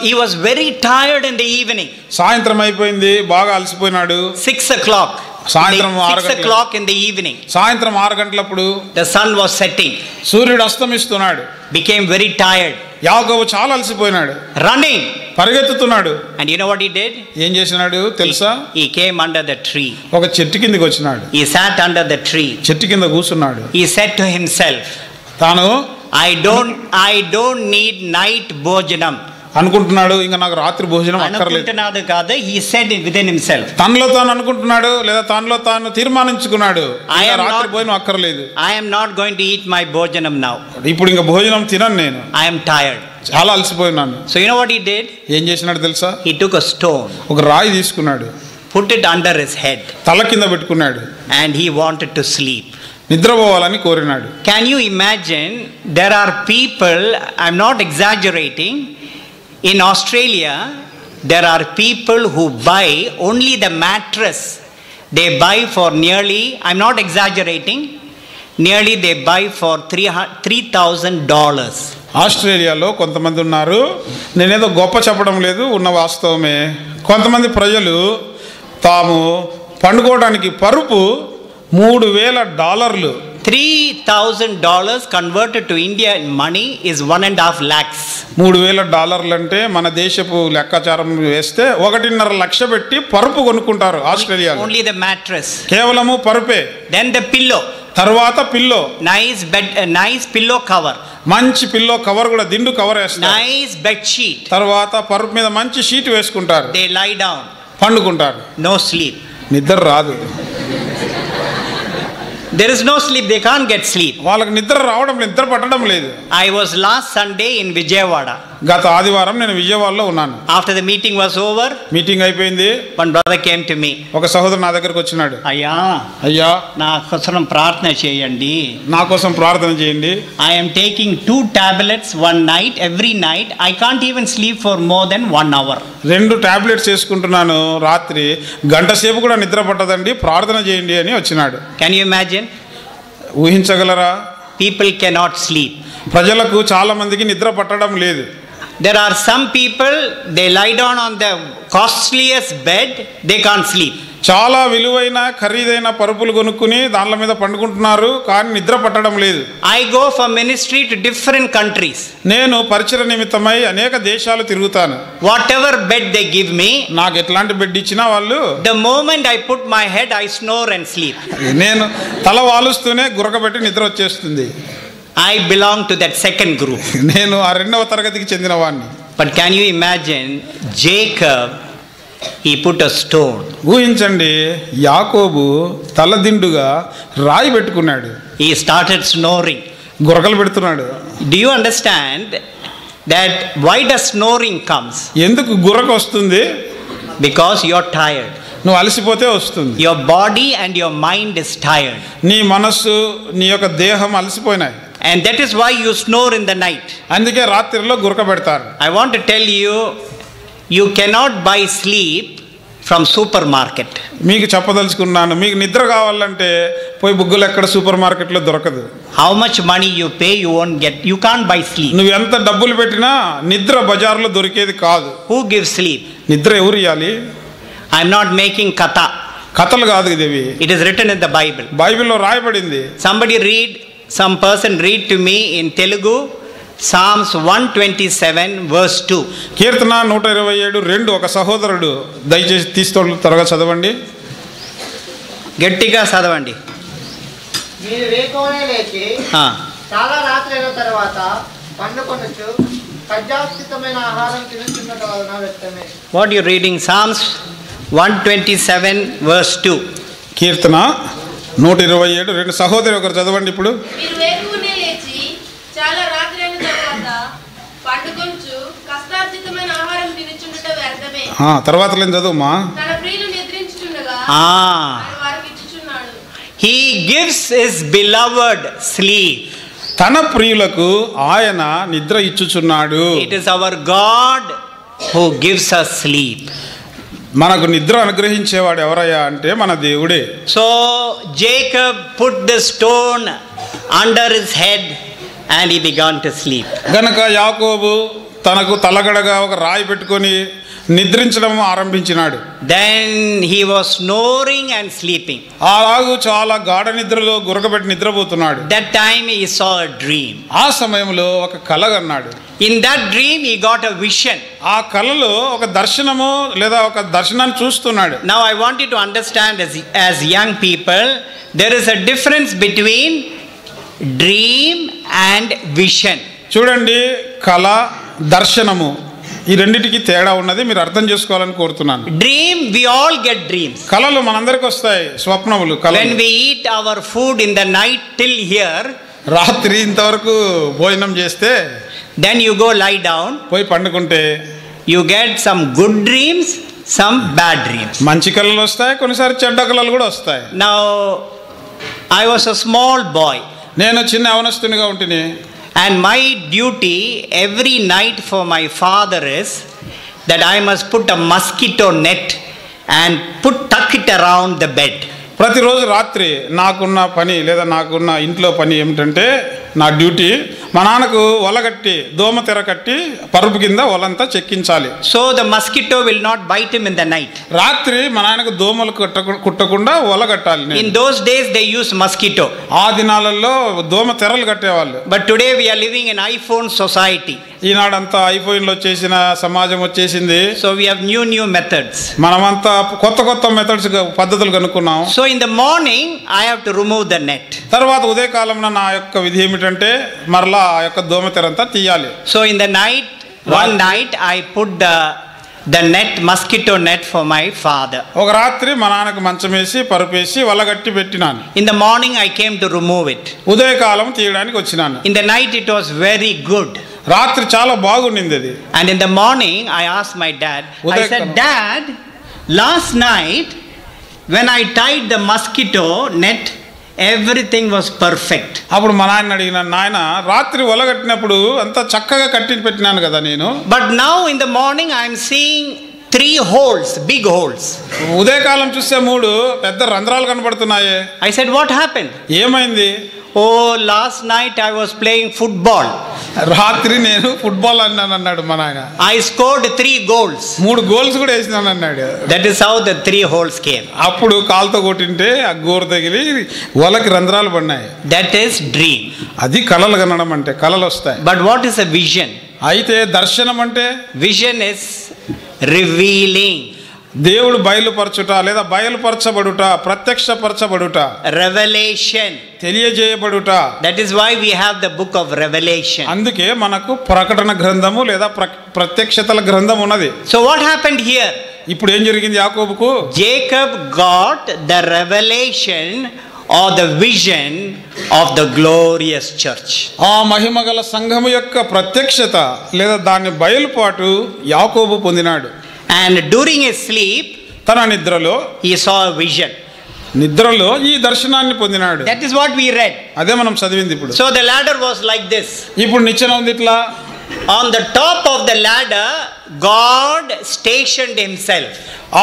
He was very tired in the evening. సాయంత్రం అయిపోయింది, బాగా అలసిపోయినాడు. 6 o'clock. సాయంత్రం 6 o'clock in the evening. సాయంత్రం 6 గంటలప్పుడు the sun was setting. సూర్యుడు అస్తమిస్తున్నాడు. Became very tired. యాకోబు చాలా అలసిపోయినాడు. Running. పరిగెత్తుతున్నాడు. And you know what he did? ఏం చేసినాడు తెలుసా? He came under the tree. ఒక చెట్టు కిందకి వచ్చినాడు. He sat under the tree. చెట్టు కింద కూర్చున్నాడు. He said to himself, తాను I don't need night bhojanam. అనుకుంటున్నాడు, ఇంకా నాకు రాత్రి భోజనం అక్కర్లేదు. He said it within himself. తనలో తాను అనుకుంటున్నాడు లేదా తనలో తాను తీర్మానించుకున్నాడు, రాత్రి భోజనం అక్కర్లేదు. I am not going to eat my bhojanam now. ఇప్పుడు ఇంకా భోజనం తినను నేను. I am tired. చాలా అలసిపోయినాను. So you know what he did? ఏం చేసినాడు తెలుసా? He took a stone. ఒక రాయి తీసుకున్నాడు. Put it under his head. తల కింద పెట్టుకున్నాడు. And he wanted to sleep. నిద్రపోవాలని కోరినాడు. Can you imagine? There are people, I'm not exaggerating, in Australia there are people who buy only the mattress. They buy for nearly, I'm not exaggerating, nearly they buy for $3,000. ఆస్ట్రేలియాలో కొంతమంది ఉన్నారు, నేనేదో గొప్ప చెప్పడం లేదు, ఉన్న వాస్తవమే. కొంతమంది ప్రజలు తాము పండుకోవడానికి పరుపు $3,000. $3,000 converted to India in money is 1.5 lakhs. $3,000 అంటే మన దేశపు లెక్కాచారం వేస్తే 1.5 లక్ష పెట్టి పరుపు కొనుక్కుంటారు ఆస్ట్రేలియాలో. Only the mattress. కేవలము పరుపే. Then the pillow. తర్వాత pillow. Nice bed, nice pillow cover. మంచి పిల్లో కవర్ కూడా, దిండు కవర్ వేస్తారు. Nice bed sheet. తర్వాత పరుపు మీద మంచి షీట్ వేసుకుంటారు. They lie down. పండుకుంటారు. No sleep. నిద్ర రాదు. There is no sleep. They can't get sleep. వాళ్ళకి నిద్ర రావడం లేదు, నిద్ర పట్టడం లేదు. I was last Sunday in Vijayawada. గత ఆదివారం నేను విజయవాడలో ఉన్నాను. After the meeting was over, meeting అయిపోయింది. one brother came to me. ఒక సహోదరుడు నా దగ్గరికి వచ్చినాడు. అయ్యా నా కోసం ప్రార్థన చేయండి. నా కోసం ప్రార్థన చేయండి. I am taking 2 tablets one night, every night. I can't even sleep for more than 1 hour. 2 tablets వేసుకుంటున్నాను, రాత్రి గంట సేపు కూడా నిద్ర పట్టదండి, ప్రార్థన చేయండి అని వచ్చినాడు. Can you imagine? ఊహించగలరా? People cannot sleep. ప్రజలకు చాలా మందికి నిద్ర పట్టడం లేదు. There are some people, they lie down on the costliest bed, they can't sleep. చాలా విలువైన ఖరీదైన పరుపులు కొనుక్కుని దానిల మీద పండుకుంటున్నారు, కానీ నిద్ర పట్టడం లేదు. I go for ministry to different countries. నేను పరిచయ నిమిత్తమై అనేక దేశాలు తిరుగుతాను. Whatever bed they give me, నాకు ఎట్లాంటి బెడ్ ఇచ్చినా వాళ్ళు, the moment I put my head, I snore and sleep. నేను తల వాలుస్తూనే గురకబెట్టి నిద్ర వచ్చేస్తుంది. I belong to that second group. నేను ఆ 2వ తరగతికి చెందిన వాడిని. But can you imagine Jacob? He put a stone. ఊహించండి, యాకోబు తలదిండుగా రాయి పెట్టుకున్నాడు. He started snoring. గురకలు పెడుతున్నాడు. Do you understand? that why does snoring comes? ఎందుకు గుర్రకు వస్తుంది? Because you're tired. నువ్వు అలసిపోతే వస్తుంది. Your body and your mind is tired. నీ మనస్సు నీ యొక్క దేహం అలసిపోయినాయి. And that is why you snore in the night. అందుకే రాత్రిలో గురక పెడతారు. I want to tell you, you cannot buy sleep from supermarket. మీకు చెప్పదలుచుకున్నాను, మీకు నిద్ర కావాలంటే పోయి బుగ్గలు ఎక్కడ సూపర్ మార్కెట్లో దొరకదు. How much money you pay, you can't buy sleep. నువ్వు ఎంత డబ్బులు పెట్టినా నిద్ర బజార్లో దొరికేది కాదు. Who gives sleep? నిద్ర ఎవరు ఇవ్వాలి? I am not making katha. కథలు కాదు ఇవి. It is written in the Bible. బైబిల్లో రాయబడింది. Some person read to me in Telugu Psalms 127 verse 2. కీర్తన 127:2 ఒక సహోదరుడు దయచేసి తీస్తోళ్ళు త్వరగా చదవండి. గట్టిగా చదవండి. మీరు వేకువనే లేచి చాలా రాత్రి అయిన తర్వాత పండుకొనొచ్చు కజ్జాస్థితమైన ఆహారం తినుచున్నట వలన వ్యర్థమే. What you reading? Psalms 127 verse 2. కీర్తన 127:2 సహోదరి ఒకరు చదవండి ఇప్పుడు. మీరు వేకువనే లేచి చాలా రాత్రి అయిన తర్వాత పండుకొంచు కష్టార్జితమైన ఆహారం తినుచున్నట వ్యర్థమే. తర్వాత నేను చదువుమా. తన ప్రియులు నిద్రించుచుండగా వారికి ఇచ్చుచున్నాడు. He gives his beloved sleep. తన ప్రియులకు ఆయన నిద్ర ఇచ్చుచున్నాడు. It is our God who gives us sleep. మనకు నిద్ర అనుగ్రహించేవాడు ఎవరయ్యా అంటే మన దేవుడే. So Jacob put the stone under his head and he began to sleep. గనక యాకోబు తనకు తలగడగా ఒక రాయి పెట్టుకొని నిద్రించడం ఆరంభించినాడు. Then he was snoring and sleeping. అలాగూ చాలా గాఢ నిద్రలో గురకబెట్టి నిద్రపోతున్నాడు. That time he saw a dream. ఆ సమయంలో ఒక కల కన్నాడు. In that dream he got a vision. ఆ కలలో ఒక దర్శనము లేదా ఒక దర్శనాన్ని చూస్తున్నాడు. Now I want you to understand as young people, there is a difference between dream and vision. చూడండి, కళ దర్శనము ఈ రెండిటికి తేడా ఉన్నది, మీరు అర్థం చేసుకోవాలని కోరుతున్నాను. Dream, we all get dreams. కళలు మనందరికి వస్తాయి, స్వప్నములు. When we eat our food in the night till here, రాత్రి ఇంతవరకు భోజనం చేస్తే then you go lie down, పోయి పండుకుంటే you get some good dreams, some bad dreams. మంచి కళలు వస్తాయి, కొన్నిసారి చెడ్డ కళలు కూడా వస్తాయి. Now I was a small boy. నేను చిన్న యవనస్తునిగా ఉంటిని. And my duty every night for my father is that I must put a mosquito net and tuck it around the bed. ప్రతిరోజు రాత్రి నాకున్న పని లేదా నాకున్న ఇంట్లో పని ఏమిటంటే, నా డ్యూటీ మా నాన్నకు వల కట్టి దోమ తెర కట్టి పరుపు కింద వలంతా చెక్కించాలి. So the mosquito will not bite him in the night. రాత్రి మా నాన్నకు దోమలు కుట్టకుండా వల కట్టాలి. In those days they used mosquito. ఆ దినాలలో దోమ తెరలు కట్టేవాళ్ళు. But today we are living in iPhone society. ఈనాడంతా ఐఫోన్లో వచ్చేసిన సమాజం వచ్చేసింది. So we have new methods. మనమంతా కొత్త మెథడ్స్ పద్ధతులు కనుక్కున్నాం. So in the morning I have to remove the net. తర్వాత ఉదయకాలంలో నా యొక్క విధి ఏమిటంటే మరలా ఆ యొక్క దోమ తెరంతా తీయాలి. So in the night, one night I put the net, mosquito net for my father. ఒక రాత్రి మా నాన్నకు మంచం వేసి పరుపేసి వలగట్టి పెట్టినాను. In the morning I came to remove it. ఉదయకాలం తీయడానికి వచ్చినాను. In the night it was very good. రాత్రి చాలా బాగుండింది అది. And in the morning I asked my dad, I said, Dad, last night when I tied the mosquito net, everything was perfect. అప్పుడు మా నాన్న అడిగిన, నాయన రాత్రి వలగట్టినప్పుడు అంతా చక్కగా కట్టి పెట్టినాను కదా నేను. But now in the morning I am seeing 3 holes, big holes. ఉదయకాలం చూస్తే 3 పెద్ద రంధ్రాలు కనబడుతున్నాయి. I said, what happened? ఏమైంది? Oh, last night I was playing football. రాత్రి నేను ఫుట్బాల్ అన్నాడు మా నాయన. I scored 3 goals. 3 గోల్స్ కూడా వేసినాను అన్నాడు. That is how the 3 holes came. అప్పుడు కాలుతో కొట్టింటే ఆ గోరు తగిలి వలకి రంధ్రాలు పడినాయి. That is dream. అది కళలు కనడం అంటే, కళలు వస్తాయి. But what is a vision? అయితే దర్శనం అంటే, Vision is revealing. దేవుడు బయలుపరచుట లేదా బయలుపరచబడుట, ప్రత్యక్షపరచబడుట, Revelation. తెలియజేయబడుట. That is why we have the book of Revelation. అందుకే మనకు ప్రకటన గ్రంథము లేదా ప్రత్యక్షతల గ్రంథం ఉన్నది. So what happened here? ఇప్పుడు ఏం జరిగింది యాకోబుకు? Jacob got the revelation or the vision of the glorious church. ఆ మహిమగల సంఘము యొక్క ప్రత్యక్షత లేదా దాని బయలుపాటు యాకోబు పొందినాడు. And during his sleep, తన నిద్రలో he saw a vision. నిద్రలో ఈ దర్శనాన్ని పొందినాడు. That is what we read. అదే మనం చదివింది ఇప్పుడు. So the ladder was like this. ఇప్పుడు నిచ్చెన ఉంది ఇట్లా. On the top of the ladder, God stationed himself.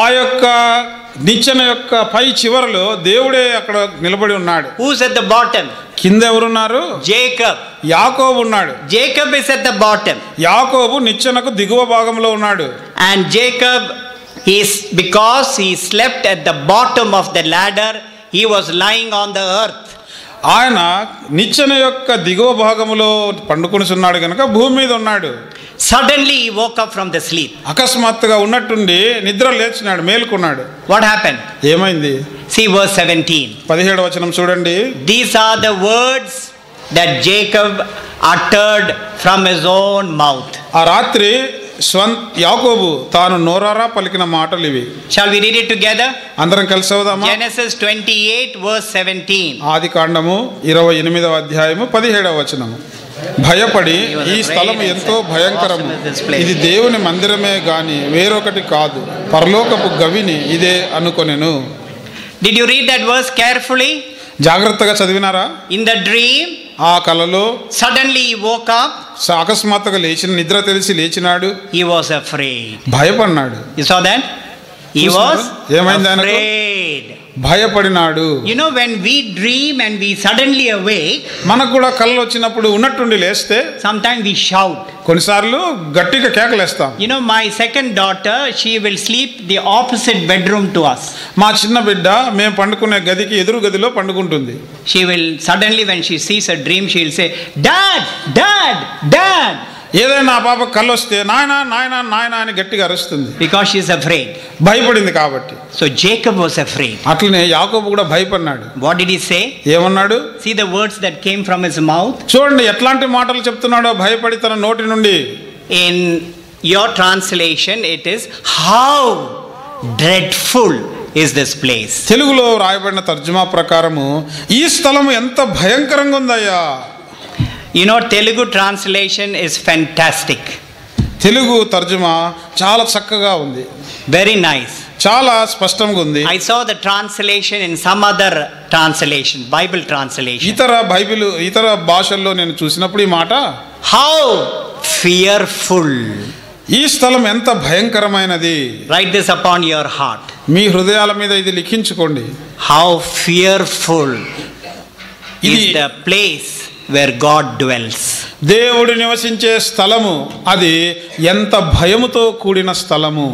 ఆ యొక్క నిచ్చెన యొక్క పై చివరలో దేవుడే అక్కడ నిలబడి ఉన్నాడు. Who's at the bottom? కింద ఎవరున్నారు? Jacob. యాకోబు ఉన్నాడు. Jacob is at the bottom. యాకోబు నిచ్చెనకు దిగువ భాగంలో ఉన్నాడు. And Jacob is, because he slept at the bottom of the ladder, he was lying on the earth. ఆయన నిచ్చెన యొక్క దిగువ భాగంలో పండుకొని ఉన్నాడు కనుక భూమి మీద ఉన్నాడు. Suddenly he woke up from the sleep. అకస్మాత్తుగా ఉన్నట్టుండి నిద్ర లేచినాడు, మేలుకున్నాడు. What happened? ఏమైంది? See verse 17. 17వ వచనం చూడండి. These are the words that Jacob uttered from his own mouth. ఆ రాత్రి యాకోబు తాను నోరారా పలికిన మాటలు ఇవి. Shall we read it together? అందరం కలిసి చదువుదామా? Genesis 28 verse 17. ఆది కాండము 28వ అధ్యాయము 17వ వచనము. భయపడి ఈ స్థలం ఎంతో భయంకరము, ఇది దేవుని మందిరమే గాని వేరొకటి కాదు, పరలోకపు గవిని ఇదే అనుకొనెను. Did you read that verse carefully? జాగ్రత్తగా చదివినారా? In the dream, ఆ కలలో suddenly he woke up. అకస్మాత్తుగా లేచిన, నిద్ర తెలిసి లేచినాడు. He was afraid. భయపడినాడు. You saw that? He was afraid. భయపడినాడు. You know, when we dream and we suddenly awake, మనకు కూడా కళ్ళు వచ్చినప్పుడు ఉన్నట్టుండి లేస్తే sometimes we shout. కొన్నిసార్లు గట్టిగా కేకలేస్తాం. You know, my second daughter, she will sleep the opposite bedroom to us. మా చిన్న బిడ్డ మేము పండుకునే గదికి ఎదురు గదిలో పండుకుంటుంది. She will suddenly, when she sees a dream, she will say, "Dad, Dad, Dad." ఏదైనా ఆ పాప కళ్ళు వస్తే నాయనా నాయనా నాయనా అని గట్టిగా అరుస్తుంది. Because she is afraid. భయపడింది కాబట్టి. So Jacob was afraid. అట్లనే యాకోబు కూడా భయపడినాడు. What did he say? ఏమన్నాడు? See the words that came from his mouth. చూడండి ఎట్లాంటి మాటలు చెప్తున్నాడో భయపడి తన నోటి నుండి. In your translation it is, how dreadful is this place. తెలుగులో రాయబడిన తర్జుమా ప్రకారము ఈ స్థలం ఎంత భయంకరంగా ఉందయ్యా. You know, Telugu translation is fantastic. Telugu తర్జుమా చాలా చక్కగా ఉంది. Very nice. చాలా స్పష్టంగా ఉంది. I saw the translation in some other translation, Bible translation. ఇతర భాషల్లో నేను చూసినప్పుడు ఈ మాట, how fearful. ఈ స్థలం ఎంత భయంకరమైనది. Write this upon your heart. మీ హృదయాల మీద ఇది లిఖించుకోండి. How fearful is the place where God dwells. దేవుడు నివసించే స్థలము అది ఎంత భయముతో కూడిన స్థలము.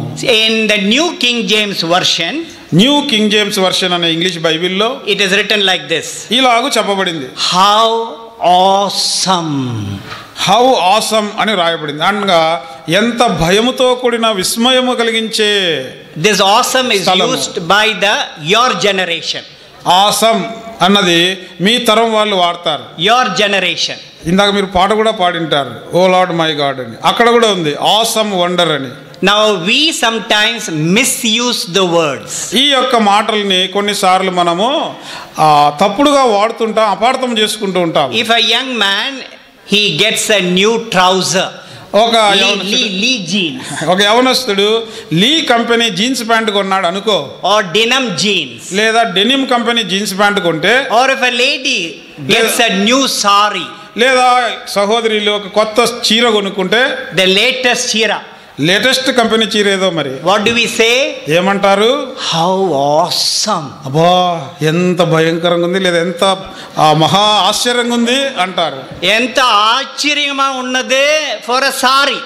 In the New King James version, new king James version అనే ఇంగ్లీష్ బైబిల్లో it is written like this. ఇలాగూ చెప్పబడింది. How awesome. హౌ ఆసమ్ అని రాయబడింది. అనగా ఎంత భయముతో కూడిన విస్మయము కలిగించే. This awesome is used by your generation. Awesome అన్నది మీ తరం వాళ్ళు వాడతారు. Your generation. ఇందాక మీరు పాట కూడా పాడింటారు, ఓ లార్డ్ మై గాడ్ అని. అక్కడ కూడా ఉంది ఆసమ్ వండర్ అని. Now we sometimes misuse the words. ఈ యొక్క మాటల్ని కొన్నిసార్లు మనము తప్పుడుగా వాడుతుంటాం, అపార్థం చేసుకుంటూ ఉంటాం. If a young man, he gets a new trouser, ఒక యవనస్తుడు లీ కంపెనీ జీన్స్ ప్యాంట్ కొన్నాడు అనుకో, or denim jeans, లేదా డెనిమ్ కంపెనీ జీన్స్ ప్యాంట్ కొంటే, or if a lady gets a new sari, లేదా సహోదరిలో ఒక కొత్త చీర కొనుక్కుంటే, the latest చీర, లేటెస్ట్ కంపెనీ చీర ఏదో మరి, what do we say? ఏమంటారు? How awesome. అబ్బా ఎంత భయంకరంగా ఉంది, లేదా ఎంత మహా ఆశ్చర్యంగా ఉంది అంటారు. ఎంత ఆశ్చర్యంగా ఉన్నదే ఫర్ అ సారీ.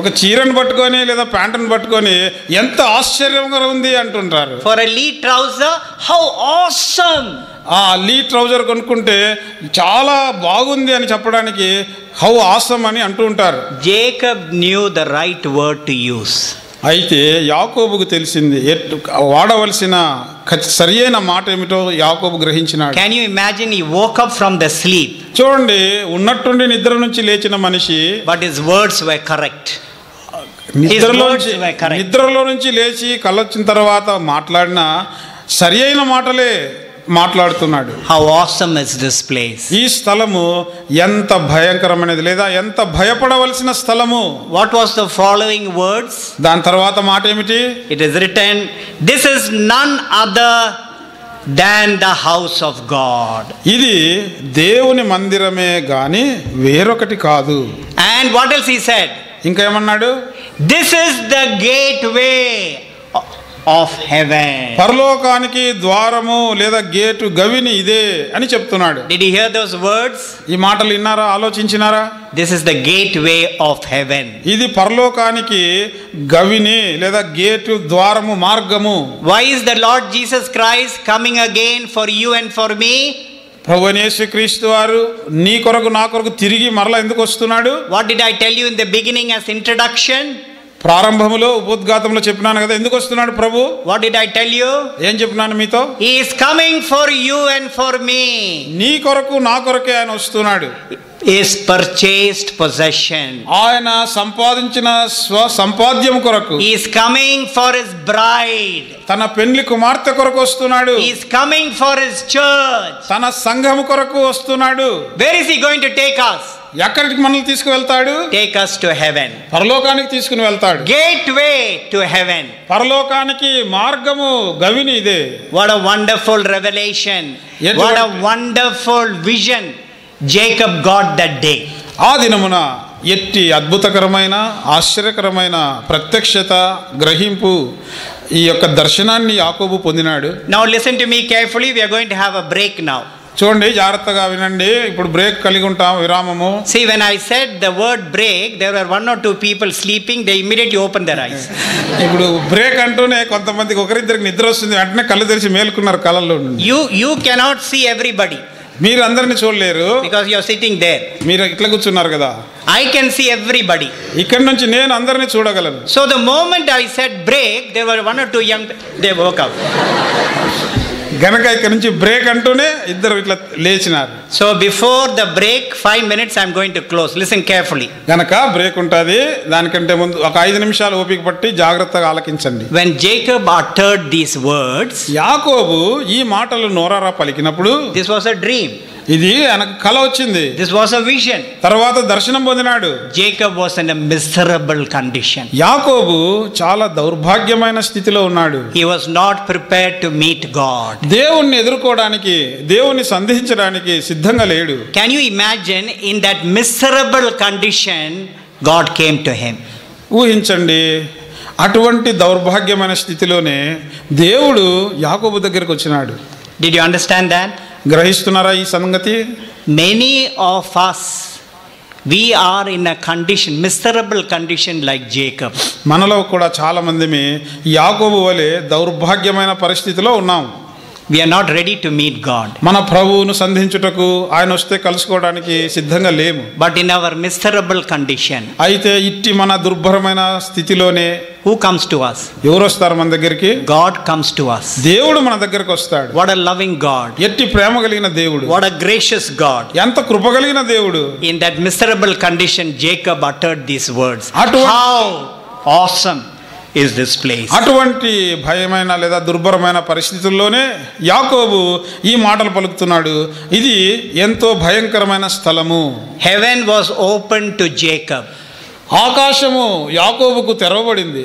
ఒక చీరను పట్టుకొని లేదా ప్యాంటును పట్టుకొని ఎంత ఆశ్చర్యంగా ఉంది అంటుంటారు. For a Lee trouser, how awesome. A Lee trouser కొనుక్కుంటే చాలా బాగుంది అని చెప్పడానికి హౌ ఆసమ్ అని అంటూ ఉంటారు. Jacob knew the right word to use. అయితే యాకోబుకు తెలిసింది వాడవలసిన సరియైన మాట ఏమిటో యాకోబు గ్రహించినాడు. Can you imagine he woke up from the sleep. చూడండి, ఉన్నట్టుండి నిద్ర నుంచి లేచిన మనిషి, but his words were correct. నిద్రలో నుంచి లేచి కళ్ళొచ్చిన తర్వాత మాట్లాడిన సరి అయిన మాటలే మాట్లాడుతున్నాడు. How awesome is this place? ఈ స్థలము ఎంత భయంకరమైనది లేదా ఎంత భయపడవలసిన స్థలము. What was the following words? దాని తర్వాత మాట ఏమిటి? It is written, this is none other than the house of God. ఇది దేవుని మందిరమే గాని వేరొకటి కాదు. And what else he said? ఇంకా ఏమన్నాడు? This is the gateway of heaven. పరలోకానికి ద్వారము లేదా గేటు గవిని ఇదే అని చెప్తున్నాడు. Did you hear those words? ఈ మాటలు విన్నారా? ఆలోచించినారా? This is the gateway of heaven. ఇది పరలోకానికి గవిని లేదా గేటు ద్వారము మార్గము. Why is the Lord Jesus Christ coming again for you and for me? ప్రభువైన యేసుక్రీస్తు వారు నీ కొరకు నా కొరకు తిరిగి మరలా ఎందుకు వస్తున్నాడు? What did I tell you in the beginning as introduction? ప్రారంభములో ఉపోద్ఘాతంలో చెప్పినాను కదా, ఎందుకు వస్తున్నాడు ప్రభు? What did I tell you? ఏం చెప్పినాను మీతో? He is coming for you and for me. నీ కొరకు నా కొరకే ఆయన వస్తున్నాడు. His purchased possession. ఆయన సంపాదించిన సంపాద్యం కొరకు. He is coming for his bride. తన పెండ్లి కుమార్తె కొరకు వస్తున్నాడు. He is coming for his church. తన సంఘము కొరకు వస్తున్నాడు. Where is he going to take us? ఎక్కడికి మనల్ని తీసుకువెళ్తాడు? Take us to heaven. పరలోకానికి తీసుకుని వెళ్తాడు. Gateway to heaven. పరలోకానికి మార్గము గవిని ఇదే. What a wonderful revelation. What a wonderful vision Jacob got that day. ఆ దినమున ఎట్టి అద్భుతకరమైన ఆశ్చర్యకరమైన ప్రత్యక్షత గ్రహింపు ఈ యొక్క దర్శనాన్ని యాకోబు పొందినాడు. Now listen to me carefully. We are going to have a break now. చూడండి, జాగ్రత్తగా వినండి. ఇప్పుడు బ్రేక్ కలిగి ఉంటాం, విరామము. See, when I said the word break, there were one or two people sleeping. They immediately opened their eyes. ఇప్పుడు break అంటూనే కొంతమందికి ఒకరిద్దరికి నిద్ర వస్తుంది, వెంటనే కళ్ళు తెరిచి మేలుకున్నారు కళ్ళల్లో. You cannot see everybody మీరు అందరిని చూడలేరు, because you are sitting there. మీరు ఇట్లా కూర్చున్నారు కదా. I can see everybody. ఇక్కడ నుంచి నేను అందరిని చూడగలను. So the moment I said break, there were one or two young, they woke up. గనక ఇక్కడ నుంచి బ్రేక్ అంటూనే ఇద్దరు ఇట్లా లేచినారు. So before the break, 5 minutes, I am going to close. Listen carefully. గనక బ్రేక్ ఉంటుంది, దానికంటే ముందు ఒక 5 నిమిషాలు ఓపిక పట్టి జాగ్రత్తగా ఆలకించండి. When Jacob uttered these words, యాకోబు ఈ మాటలు నోరారా పలికినప్పుడు, this was a dream. ఇది ఆయనకు కల వచ్చింది. This was a vision. తర్వాత దర్శనం పొందినాడు. Jacob was in a miserable condition. యాకోబు చాలా దౌర్భాగ్యమైన స్థితిలో ఉన్నాడు. He was not prepared to meet God. దేవుణ్ణి ఎదుర్కోవడానికి, దేవుణ్ణి సంధించడానికి సిద్ధంగా లేడు. Can you imagine, in that miserable condition, God came to him? ఊహించండి, అటువంటి దౌర్భాగ్యమైన స్థితిలోనే దేవుడు యాకోబు దగ్గరకు వచ్చినాడు. Did you understand that? గ్రహిస్తున్నారా ఈ సంగతి? Many of us, we are in a condition, miserable condition like Jacob. మనలో కూడా చాలా మందిమి యాకోబు వలె దౌర్భాగ్యమైన పరిస్థితిలో ఉన్నాం. We are not ready to meet God. మన ప్రభువును సంధించుటకు, ఆయన వస్తే కలుసుకోవడానికి సిద్ధంగా లేము. But in our miserable condition, అయితే ఇట్టి మన దుర్భరమైన స్థితిలోనే who comes to us? ఎవరు వస్తారు మన దగ్గరికి? God comes to us. దేవుడు మన దగ్గరకు వస్తాడు. What a loving God. ఎట్టి ప్రేమ కలిగిన దేవుడు. What a gracious God. ఎంత కృప కలిగిన దేవుడు. In that miserable condition, Jacob uttered these words. How awesome is this place. అటువంటి భయమైన లేదా దుర్భరమైన పరిస్థితుల్లోనే యాకోబు ఈ మాటలు పలుకుతున్నాడు. ఇది ఎంతో భయంకరమైన స్థలము. Heaven was open to Jacob. ఆకాశము యాకోబుకు తెరవబడింది.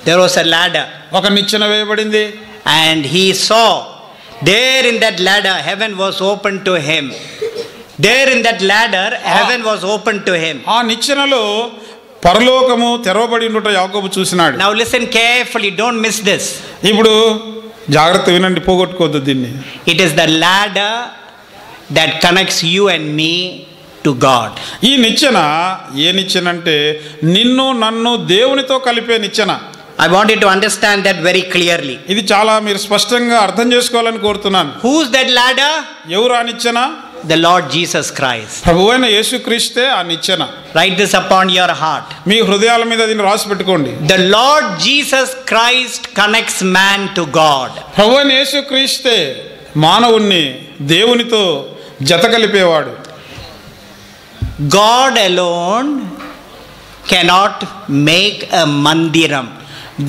There was a ladder. ఒక నిచ్చెన వేయబడింది. And he saw there in that ladder, heaven was open to him. There in that ladder, heaven was open to him. ఆ నిచ్చెనలో పరలోకము తెరవబడి ఉండుట యాకోబు చూసినాడు. Now listen carefully, don't miss this. ఇప్పుడు జాగ్రత్త వినండి, పోగొట్టుకోవద్దు దీన్ని. It is the ladder that connects you and me to God. ఈ నిచ్చెన ఏ నిచ్చెన అంటే నిన్ను నన్ను దేవునితో కలిపే నిచ్చెన. I want you to understand that very clearly. ఇది చాలా మీరు స్పష్టంగా అర్థం చేసుకోవాలని కోరుతున్నాను. Who's that ladder? ఎవరు ఆ నిచ్చెన? The Lord Jesus Christ. ప్రభువైన యేసుక్రీస్తే ఆ నిచ్చెన. Write this upon your heart. మీ హృదయాల మీద దీన్ని రాసి పెట్టుకోండి. The Lord Jesus Christ connects man to God. ప్రభువైన యేసుక్రీస్తే మానవుణ్ణి దేవునితో జత కలిపేవాడు. God alone cannot make a mandiram.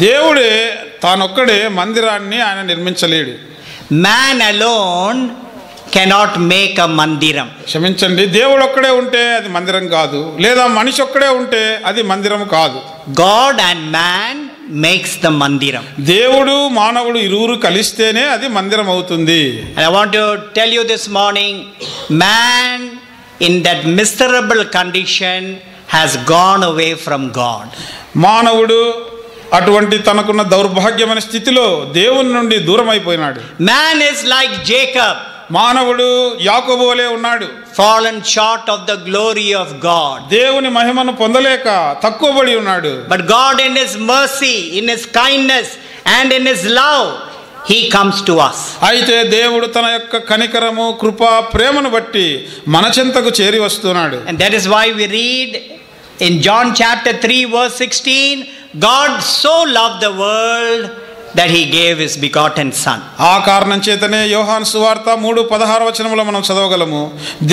దేవుడే తానొక్కడే మందిరాన్ని ఆయన నిర్మించలేడు. Man alone cannot make a mandiram. క్షమించండి, దేవుడు ఒక్కడే ఉంటే అది మందిరం కాదు, లేదా మనిషి ఒక్కడే ఉంటే అది మందిరం కాదు. God and man makes the mandiram. దేవుడు మానవుడు ఇరువురు కలిస్తేనే అది మందిరం అవుతుంది. And I want to tell you this morning, man in that miserable condition has gone away from God. మానవుడు అటువంటి తనకున్న దౌర్భాగ్యమైన స్థితిలో దేవుని నుండి దూరం అయిపోయినాడు. Man is like Jacob, మానవుడు యాకోబు వలె ఉన్నాడు. fallen short of the glory of God. దేవుని మహిమను పొందలేక తక్కువబడి ఉన్నాడు. But God in his mercy, in his kindness and in his love, he comes to us. అయితే దేవుడు తన యొక్క కనికరము, కృప, ప్రేమను బట్టి మన చెంతకు చేరి వస్తున్నాడు. And that is why we read in John chapter 3 verse 16, God so loved the world that he gave his begotten son. ఆ కారణం చేతనే యోహాను సువార్త 3:16 మనం చదవగలము.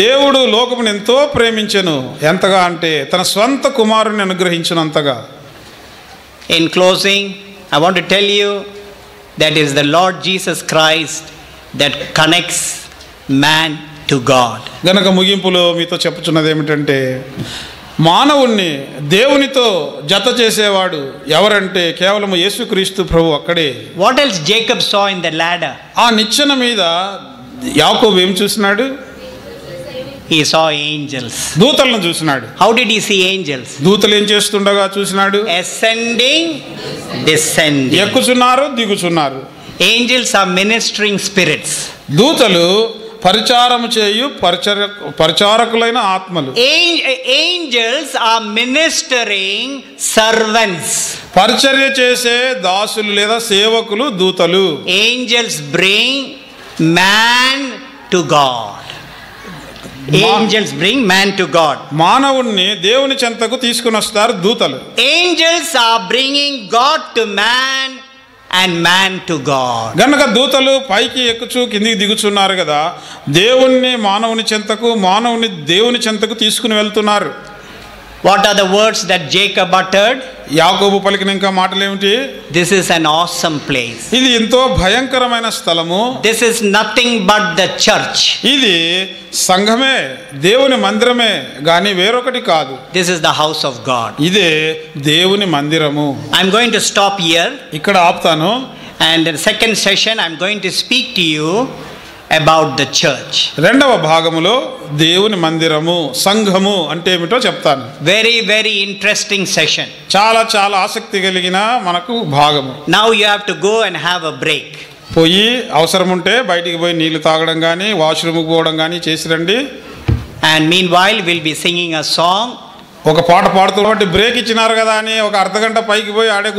దేవుడు లోకమును ఎంతో ప్రేమించెను, ఎంతగా అంటే తన స్వంత కుమారుని అనుగ్రహించినంతగా. In closing, I want to tell you that it is the Lord Jesus Christ that connects man to God. గనక ముగింపులో మీతో చెప్పుచున్నది ఏమిటంటే, మానవుణ్ణి దేవునితో జత చేసేవాడు ఎవరంటే కేవలం యేసుక్రీస్తు ప్రభు ఒక్కడే. What else Jacob saw in the ladder? ఆ నిచ్చెన మీద యాకోబు ఏం చూసినాడు? He saw angels. దూతలను చూసినాడు. How did he see angels? దూతలు ఏం చేస్తుండగా చూసినాడు? Ascending, descending. ఎక్కుచున్నారు, దిగుచున్నారు. Angels are ministering spirits. దూతలు పరిచారము చేయు పరిచారకులైన ఆత్మలు. Angels are ministering servants. పరిచర్య చేసే దాసులు లేదా సేవకులు దూతలు. Angels bring man to God. Angels bring man to God. మానవుణ్ణి దేవుని చెంతకు తీసుకుని వస్తారు దూతలు. Angels are bringing God to man and man to God. గనుక దూతలు పైకి ఎక్కుచు కిందికి దిగుచున్నారు కదా, దేవుణ్ణి మానవుని చెంతకు, మానవుని దేవుని చెంతకు తీసుకుని వెళ్తున్నారు. What are the words that Jacob uttered? యాకోబు పలికిన ఇంకా మాటలేమిటి? This is an awesome place. ఇది ఎంతో భయంకరమైన స్థలము. This is nothing but the church. ఇది సంఘమే, దేవుని మందిరమే గాని వేరొకటి కాదు. This is the house of God. ఇదే దేవుని మందిరము. I'm going to stop here, ఇక్కడ ఆపుతాను. and in the second session I'm going to speak to you about the church. రెండవ భాగములో దేవుని మందిరము, సంఘము అంటే ఏమిటో చెప్తాను. Very, very interesting session. చాలా చాలా ఆసక్తి కలిగిన మనకు భాగము. Now you have to go and have a break. పోయి అవసరం ఉంటే బయటికి పోయి నీళ్లు తాగడం కానీ, వాష్రూమ్కి పోవడం కానీ చేసి రండి. And meanwhile we'll be singing a song. ఒక పాట పాడుతూ బ్రేక్ ఇచ్చినారు కదా అని ఒక అర్ధగంట పైకి పోయి ఆడే